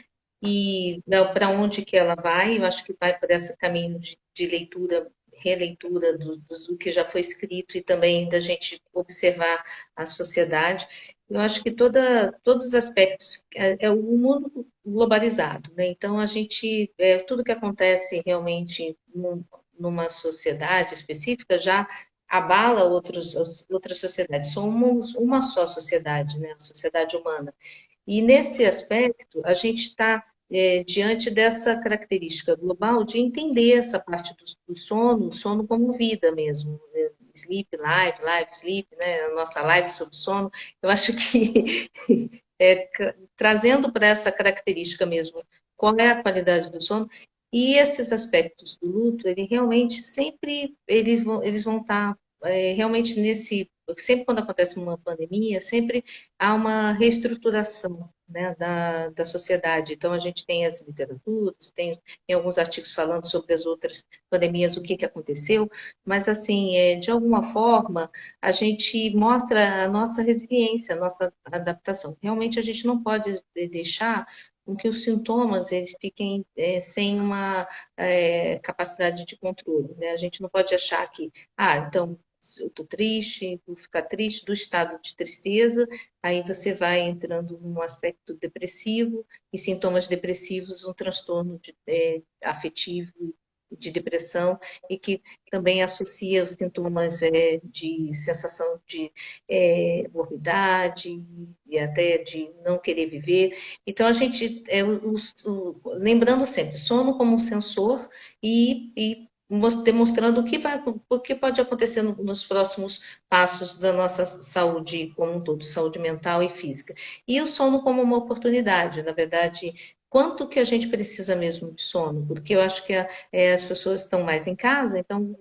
e para onde que ela vai. Eu acho que vai por esse caminho de leitura, releitura do que já foi escrito e também da gente observar a sociedade. Eu acho que todos os aspectos, o mundo globalizado, né? Então, a gente, tudo que acontece realmente numa sociedade específica já abala outras sociedades. Somos uma só sociedade, né? A sociedade humana. E nesse aspecto, a gente está diante dessa característica global de entender essa parte do sono como vida mesmo. Né? Sleep, live, sleep, né? A nossa live sobre sono. Eu acho que trazendo para essa característica mesmo, qual é a qualidade do sono, e esses aspectos do luto, ele realmente sempre eles vão estar realmente nesse sempre quando acontece uma pandemia, sempre há uma reestruturação, né, da sociedade. Então, a gente tem as literaturas, tem alguns artigos falando sobre as outras pandemias, o que que aconteceu, mas, assim, de alguma forma, a gente mostra a nossa resiliência, a nossa adaptação. Realmente, a gente não pode deixar com que os sintomas eles fiquem sem uma capacidade de controle, né? A gente não pode achar que, então, eu estou triste, vou ficar triste do estado de tristeza, aí você vai entrando num aspecto depressivo, e sintomas depressivos, um transtorno afetivo de depressão, e que também associa os sintomas de sensação de morbidade e até de não querer viver. Então, a gente, lembrando sempre, sono como um sensor e demonstrando o que pode acontecer nos próximos passos da nossa saúde como um todo, saúde mental e física. E o sono como uma oportunidade, na verdade, quanto que a gente precisa mesmo de sono? Porque eu acho que as pessoas estão mais em casa, então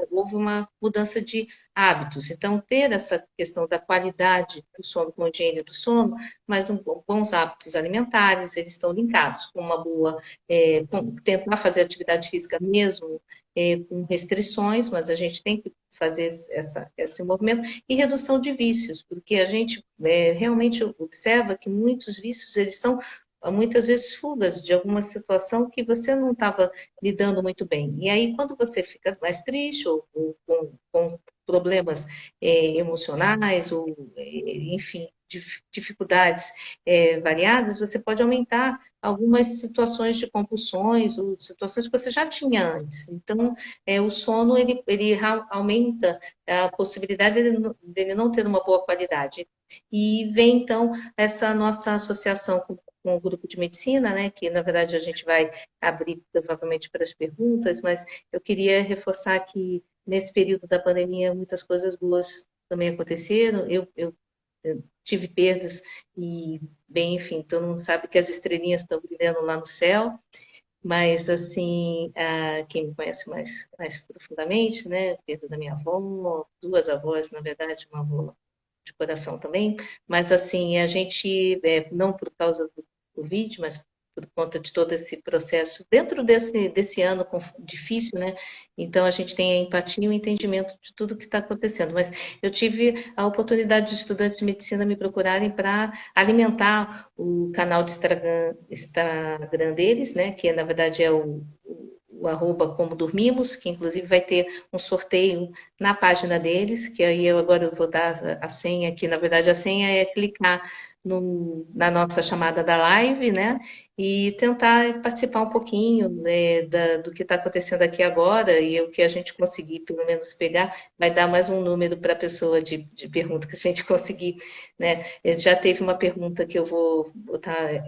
houve uma mudança de hábitos. Então, ter essa questão da qualidade do sono, com a higiene do sono, mas bons hábitos alimentares, eles estão linkados com uma boa, tentar fazer atividade física mesmo, com restrições, mas a gente tem que fazer esse movimento, e redução de vícios, porque a gente realmente observa que muitos vícios, eles são muitas vezes fugas de alguma situação que você não estava lidando muito bem. E aí, quando você fica mais triste ou com problemas emocionais, ou, enfim, dificuldades variadas, você pode aumentar algumas situações de compulsões ou situações que você já tinha antes. Então, o sono, ele aumenta a possibilidade dele não ter uma boa qualidade. E vem, então, essa nossa associação com o grupo de medicina, né, que, na verdade, a gente vai abrir provavelmente para as perguntas, mas eu queria reforçar que, nesse período da pandemia, muitas coisas boas também aconteceram. Eu tive perdas e, bem, enfim, todo mundo sabe que as estrelinhas estão brilhando lá no céu, mas, assim, quem me conhece mais profundamente, né, perda da minha avó, duas avós, na verdade, uma avó de coração também, mas, assim, a gente, não por causa do Covid, mas por conta de todo esse processo, dentro desse ano difícil, né? Então, a gente tem a empatia e o entendimento de tudo que está acontecendo. Mas eu tive a oportunidade de estudantes de medicina me procurarem para alimentar o canal de Instagram deles, né? Que, na verdade, é o arroba Como Dormimos, que inclusive vai ter um sorteio na página deles, que aí eu agora vou dar a senha, que na verdade a senha é clicar na nossa chamada da live, né? E tentar participar um pouquinho, né, do que está acontecendo aqui agora, e o que a gente conseguir, pelo menos, pegar, vai dar mais um número para a pessoa de pergunta que a gente conseguir, né? Já teve uma pergunta que eu vou botar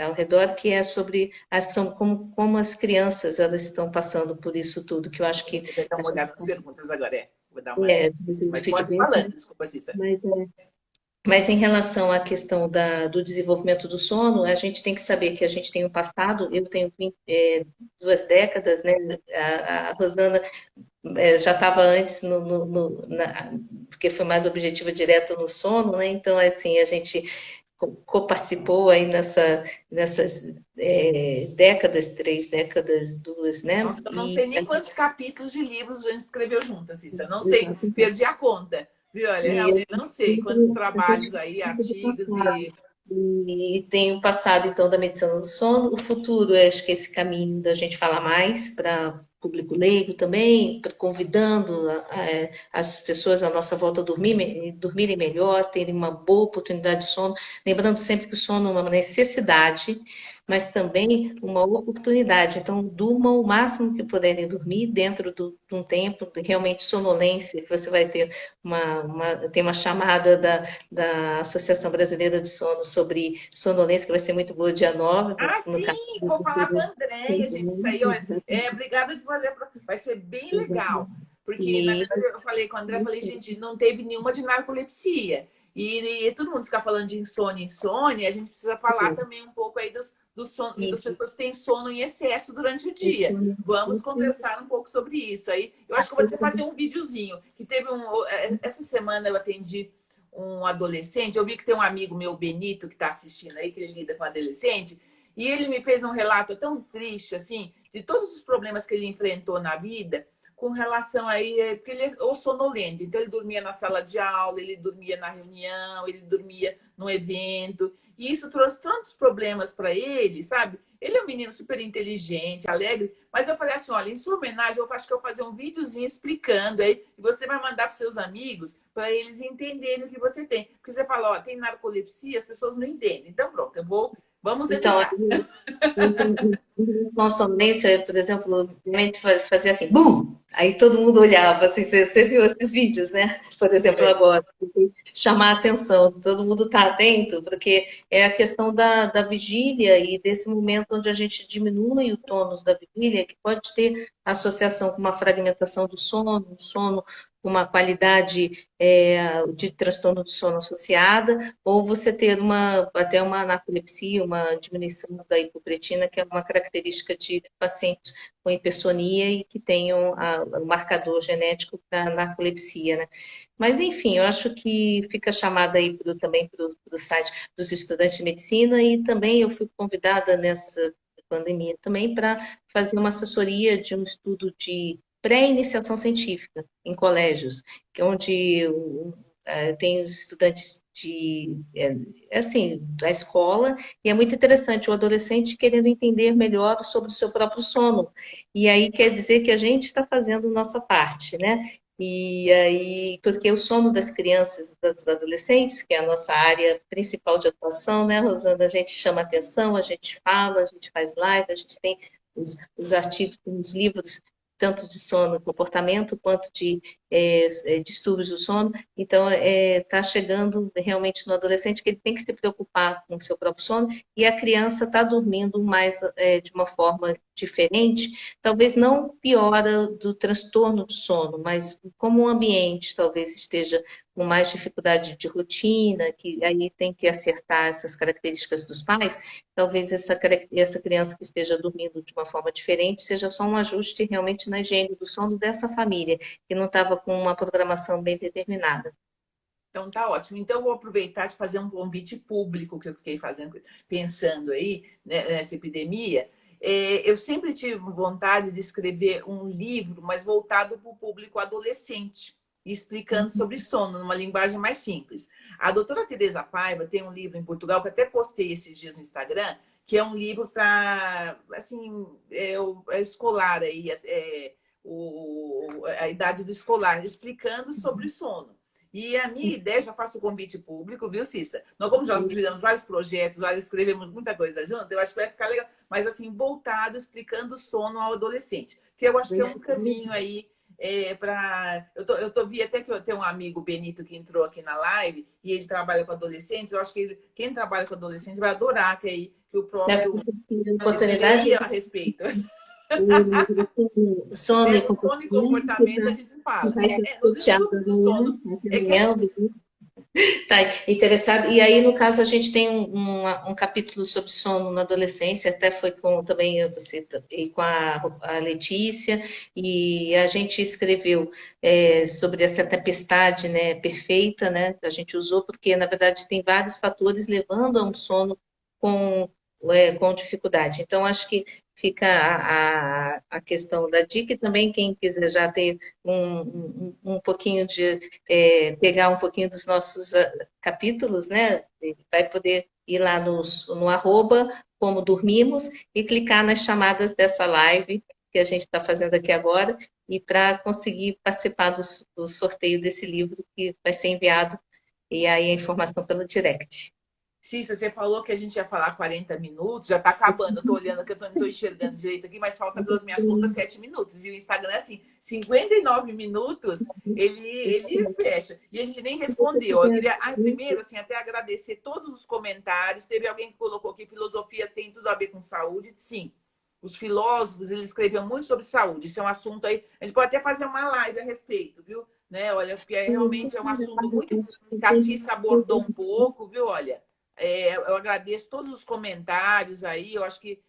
ao redor, que é sobre como as crianças elas estão passando por isso tudo, que eu acho que... Vou dar uma olhada nas perguntas agora, Vou dar uma... Mas pode ir feedback, falando, desculpa, Cissa. Mas em relação à questão do desenvolvimento do sono, a gente tem que saber que a gente tem um passado, eu tenho 2 décadas, né? A Rosana já estava antes, porque foi mais objetiva direto no sono, né? Então, assim, a gente co-participou aí nessas décadas, 3 décadas, 2, né? Nossa, eu não sei nem quantos capítulos de livros a gente escreveu juntas, Cissa. Eu não sei, perdi a conta. Viu? Olha, realmente não sei quantos trabalhos aí, artigos e tenho passado, então, da medicina do sono. O futuro, eu acho que esse caminho da gente falar mais para público leigo também, convidando as pessoas à nossa volta a dormirem melhor, terem uma boa oportunidade de sono, lembrando sempre que o sono é uma necessidade, mas também uma oportunidade. Então, durmam o máximo que puderem dormir dentro de um tempo de realmente sonolência, que você vai ter tem uma chamada da Associação Brasileira de Sono sobre sonolência, que vai ser muito boa dia 9. sim, vou falar com a Andréia, gente. Isso aí, obrigada de fazer. Vai ser bem legal. Porque, na verdade, eu falei com a Andréia, falei, gente, não teve nenhuma de narcolepsia. E todo mundo fica falando de insônia, a gente precisa falar também um pouco aí dos do sono e das pessoas que têm sono em excesso durante o dia. Vamos conversar um pouco sobre isso. Aí, eu acho que eu vou até fazer um videozinho. Que teve essa semana eu atendi um adolescente. Eu vi que tem um amigo meu, Benito, que está assistindo aí, que ele lida com adolescente. E ele me fez um relato tão triste, assim, de todos os problemas que ele enfrentou na vida, com relação aí, porque ele é sonolento. Então, ele dormia na sala de aula, ele dormia na reunião, ele dormia num evento. E isso trouxe tantos problemas para ele, sabe? Ele é um menino super inteligente, alegre. Mas eu falei assim, olha, em sua homenagem, eu acho que eu vou fazer um videozinho explicando aí. E você vai mandar para seus amigos, para eles entenderem o que você tem. Porque você fala, ó, tem narcolepsia, as pessoas não entendem. Então, pronto, vamos Então, educar. com sonolência, por exemplo, realmente fazia assim, bum! Aí todo mundo olhava, assim, você viu esses vídeos, né? Por exemplo, agora, chamar a atenção, todo mundo está atento, porque é a questão da vigília e desse momento onde a gente diminui o tônus da vigília, que pode ter associação com uma fragmentação do sono, um sono com uma qualidade de transtorno do sono associada, ou você ter até uma narcolepsia, uma diminuição da hipocretina, que é uma característica de pacientes com hipersonia e que tenham o marcador genético da narcolepsia, né? Mas, enfim, eu acho que fica chamada aí também para o site dos estudantes de medicina e também eu fui convidada nessa pandemia também para fazer uma assessoria de um estudo de pré-iniciação científica em colégios, que é onde tem os estudantes assim, da escola, e é muito interessante o adolescente querendo entender melhor sobre o seu próprio sono. E aí quer dizer que a gente está fazendo nossa parte, né? E aí, porque o sono das crianças, dos adolescentes, que é a nossa área principal de atuação, né, Rosana? A gente chama atenção, a gente fala, a gente faz live, a gente tem os artigos, os livros, tanto de sono, comportamento, quanto de distúrbios do sono. Então, está chegando realmente no adolescente que ele tem que se preocupar com o seu próprio sono e a criança está dormindo mais de uma forma diferente, talvez não piora do transtorno do sono, mas como o ambiente talvez esteja com mais dificuldade de rotina, que aí tem que acertar essas características dos pais, talvez essa criança que esteja dormindo de uma forma diferente seja só um ajuste realmente na higiene do sono dessa família, que não estava com uma programação bem determinada. Então tá ótimo. Então eu vou aproveitar de fazer um convite público que eu fiquei pensando aí, né, nessa epidemia. Eu sempre tive vontade de escrever um livro, mas voltado para o público adolescente, explicando sobre sono, numa linguagem mais simples. A doutora Teresa Paiva tem um livro em Portugal, que até postei esses dias no Instagram, que é um livro para, assim, escolar aí, a idade do escolar, explicando sobre sono. E a minha ideia, já faço o convite público, viu, Cissa? Nós, como já fizemos vários projetos, escrevemos muita coisa junto, eu acho que vai ficar legal, mas assim, voltado, explicando o sono ao adolescente. Que eu acho que é um caminho aí para. Vi até que eu tenho um amigo, Benito, que entrou aqui na live, e ele trabalha com adolescentes. Eu acho que quem trabalha com adolescente vai adorar que o próprio. Oportunidade a respeito. O sono e sono e comportamento a gente fala. Nos estudos do sono. Tá interessado. E aí, no caso, a gente tem um capítulo sobre sono na adolescência, até foi com também você e com a Letícia, e a gente escreveu sobre essa tempestade, né, perfeita, né, que a gente usou, porque na verdade tem vários fatores levando a um sono com dificuldade. Então, acho que fica a questão da dica e também quem quiser já ter um pouquinho de pegar um pouquinho dos nossos capítulos, né? Vai poder ir lá no arroba, como dormimos, e clicar nas chamadas dessa live que a gente está fazendo aqui agora, e para conseguir participar do sorteio desse livro que vai ser enviado, e aí a informação pelo direct. Cissa, você falou que a gente ia falar 40 minutos, já está acabando. Eu estou olhando aqui, eu não estou enxergando direito aqui, mas falta pelas minhas contas 7 minutos. E o Instagram é assim, 59 minutos, ele fecha. E a gente nem respondeu. Eu queria, primeiro, assim, até agradecer todos os comentários. Teve alguém que colocou que filosofia tem tudo a ver com saúde. Sim, os filósofos, eles escreviam muito sobre saúde. Isso é um assunto aí, a gente pode até fazer uma live a respeito, viu? Né? Olha, porque realmente é um assunto muito que a Cissa abordou um pouco, viu? Olha, Eu agradeço todos os comentários aí. Eu acho que.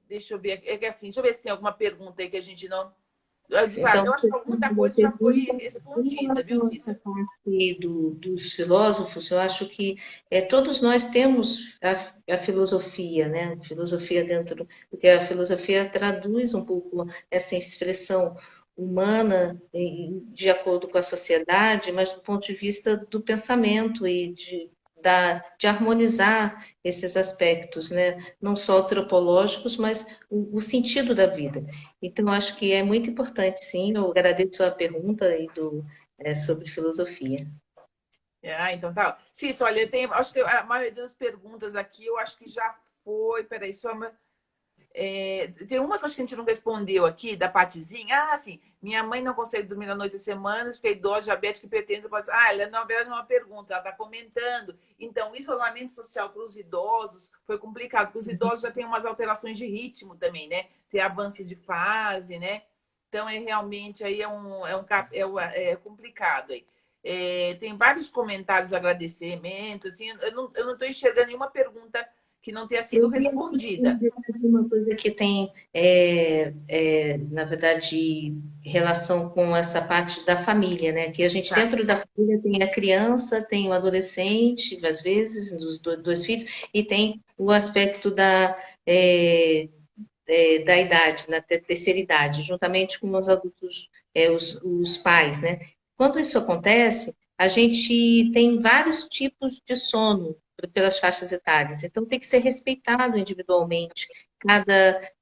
Deixa eu ver. É que assim, deixa eu ver se tem alguma pergunta aí que a gente não. Então, Eu acho que muita coisa já foi em respondida, viu, relação a essa Cícera? parte dos filósofos, eu acho que todos nós temos a filosofia, né? Filosofia dentro, porque a filosofia traduz um pouco essa expressão humana de acordo com a sociedade, mas do ponto de vista do pensamento e de harmonizar esses aspectos, né? Não só antropológicos, mas o sentido da vida. Então, acho que é muito importante, sim. Eu agradeço a pergunta aí sobre filosofia. Então tá. Cícero, olha, acho que a maioria das perguntas aqui eu acho que já foi. Peraí, tem uma que eu acho que a gente não respondeu aqui, da Patizinha. Ah, sim. Minha mãe não consegue dormir na noite de semanas porque é idosa, diabética e pretende. Ela, na verdade, não é uma pergunta, ela está comentando. Então, o isolamento social para os idosos foi complicado, porque os idosos já têm umas alterações de ritmo também, né? Tem avanço de fase, né? Então, realmente aí é complicado aí. Tem vários comentários, agradecimentos, assim, eu não estou enxergando nenhuma pergunta que não tenha sido Eu vi respondida. uma coisa que tem, na verdade, relação com essa parte da família, né? Que a gente, Tá. dentro da família, tem a criança, tem o adolescente, às vezes, dos dois filhos, e tem o aspecto da idade, na terceira idade, juntamente com os adultos, os pais, né? Quando isso acontece, a gente tem vários tipos de sono pelas faixas etárias, então tem que ser respeitado individualmente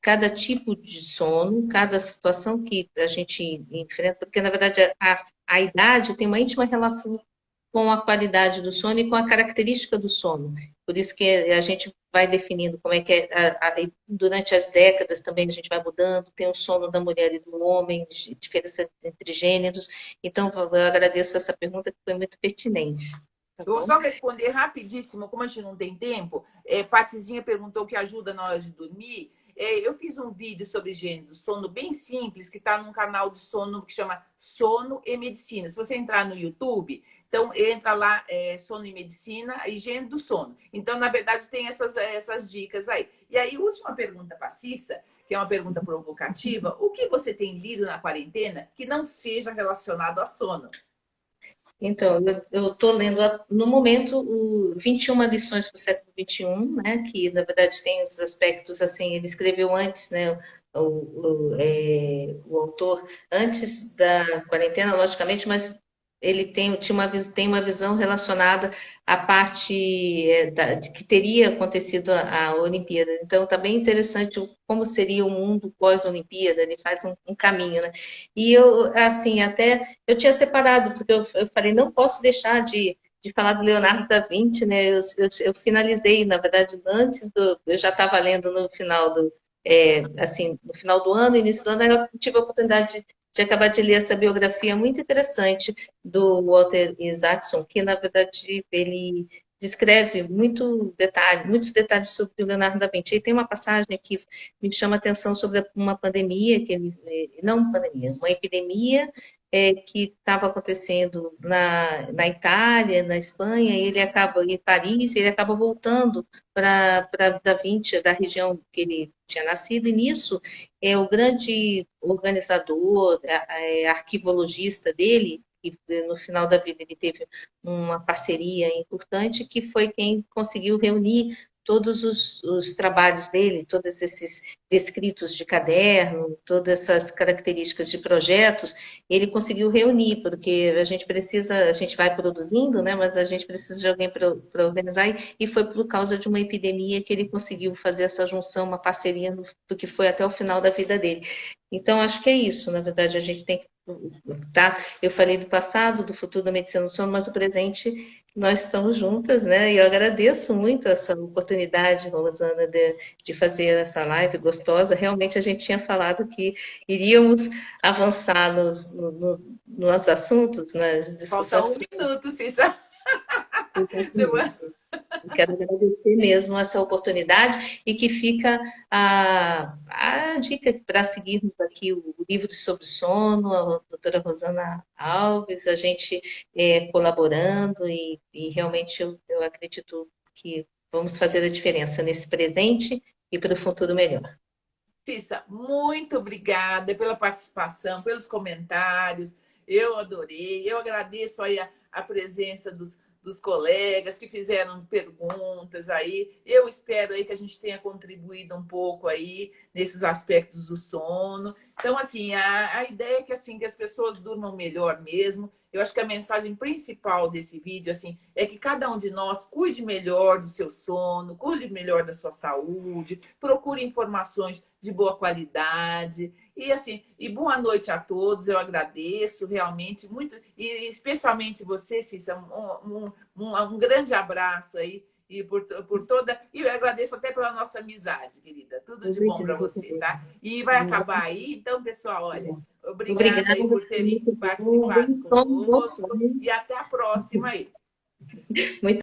cada tipo de sono, cada situação que a gente enfrenta, porque na verdade a idade tem uma íntima relação com a qualidade do sono e com a característica do sono. Por isso que a gente vai definindo como é que durante as décadas também a gente vai mudando, tem o sono da mulher e do homem, diferença entre gêneros. Então, eu agradeço essa pergunta que foi muito pertinente. Tá Eu vou bom? só responder rapidíssimo, como a gente não tem tempo. Patizinha perguntou o que ajuda na hora de dormir. Eu fiz um vídeo sobre higiene do sono bem simples, que está num canal de sono que chama Sono e Medicina. Se você entrar no YouTube, então entra lá, Sono e Medicina, higiene do sono. Então, na verdade, tem essas dicas aí. E aí, última pergunta para a Cissa, que é uma pergunta provocativa. O que você tem lido na quarentena que não seja relacionado a sono? Então, eu estou lendo, no momento, o 21 lições para o século XXI, né, que, na verdade, tem os aspectos, assim, ele escreveu antes, né, o autor, antes da quarentena, logicamente, mas ele tem uma visão relacionada à parte de que teria acontecido a Olimpíada. Então, está bem interessante como seria o mundo pós-Olimpíada, ele faz um caminho, né? E eu, assim, até eu tinha separado, porque eu falei, não posso deixar de falar do Leonardo da Vinci, né? Eu finalizei, na verdade, eu já estava lendo no final assim, no final do ano, início do ano, eu tive a oportunidade de acabar de ler essa biografia muito interessante do Walter Isaacson, que, na verdade, ele descreve muitos detalhes sobre o Leonardo da Vinci. E tem uma passagem que me chama a atenção sobre uma pandemia, não uma pandemia, uma epidemia que estava acontecendo na Itália, na Espanha, e ele acaba em Paris, ele acaba voltando para Da Vinci, da região que ele tinha nascido, e nisso o grande organizador, arquivologista dele, que no final da vida ele teve uma parceria importante, que foi quem conseguiu reunir todos os trabalhos dele, todos esses descritos de caderno, todas essas características de projetos, ele conseguiu reunir, porque a gente vai produzindo, né, mas a gente precisa de alguém para organizar, e foi por causa de uma epidemia que ele conseguiu fazer essa junção, uma parceria, porque foi até o final da vida dele. Então, acho que é isso, na verdade, a gente tem que tá? Eu falei do passado, do futuro da medicina do sono, mas o presente nós estamos juntas, né? E eu agradeço muito essa oportunidade, Rosana, de fazer essa live gostosa. Realmente a gente tinha falado que iríamos avançar nos assuntos, nas Falta discussões. um minuto, Cissa. quero agradecer mesmo essa oportunidade e que fica a dica para seguirmos aqui o livro sobre sono, a doutora Rosana Alves, a gente colaborando e realmente eu acredito que vamos fazer a diferença nesse presente e para o futuro melhor. Cissa, muito obrigada pela participação, pelos comentários. Eu adorei. Eu agradeço aí a presença dos colegas que fizeram perguntas aí. Eu espero aí que a gente tenha contribuído um pouco aí nesses aspectos do sono. Então, assim, a ideia é que, assim, que as pessoas durmam melhor mesmo. Eu acho que a mensagem principal desse vídeo, assim, é que cada um de nós cuide melhor do seu sono, cuide melhor da sua saúde, procure informações de boa qualidade. E assim, e boa noite a todos, eu agradeço realmente muito, e especialmente você, Cissa, um grande abraço aí, e por toda. E eu agradeço até pela nossa amizade, querida. Tudo de bom para você, tá? E vai acabar aí, então, pessoal, olha, obrigada aí por terem participado conosco, e até a próxima aí. Muito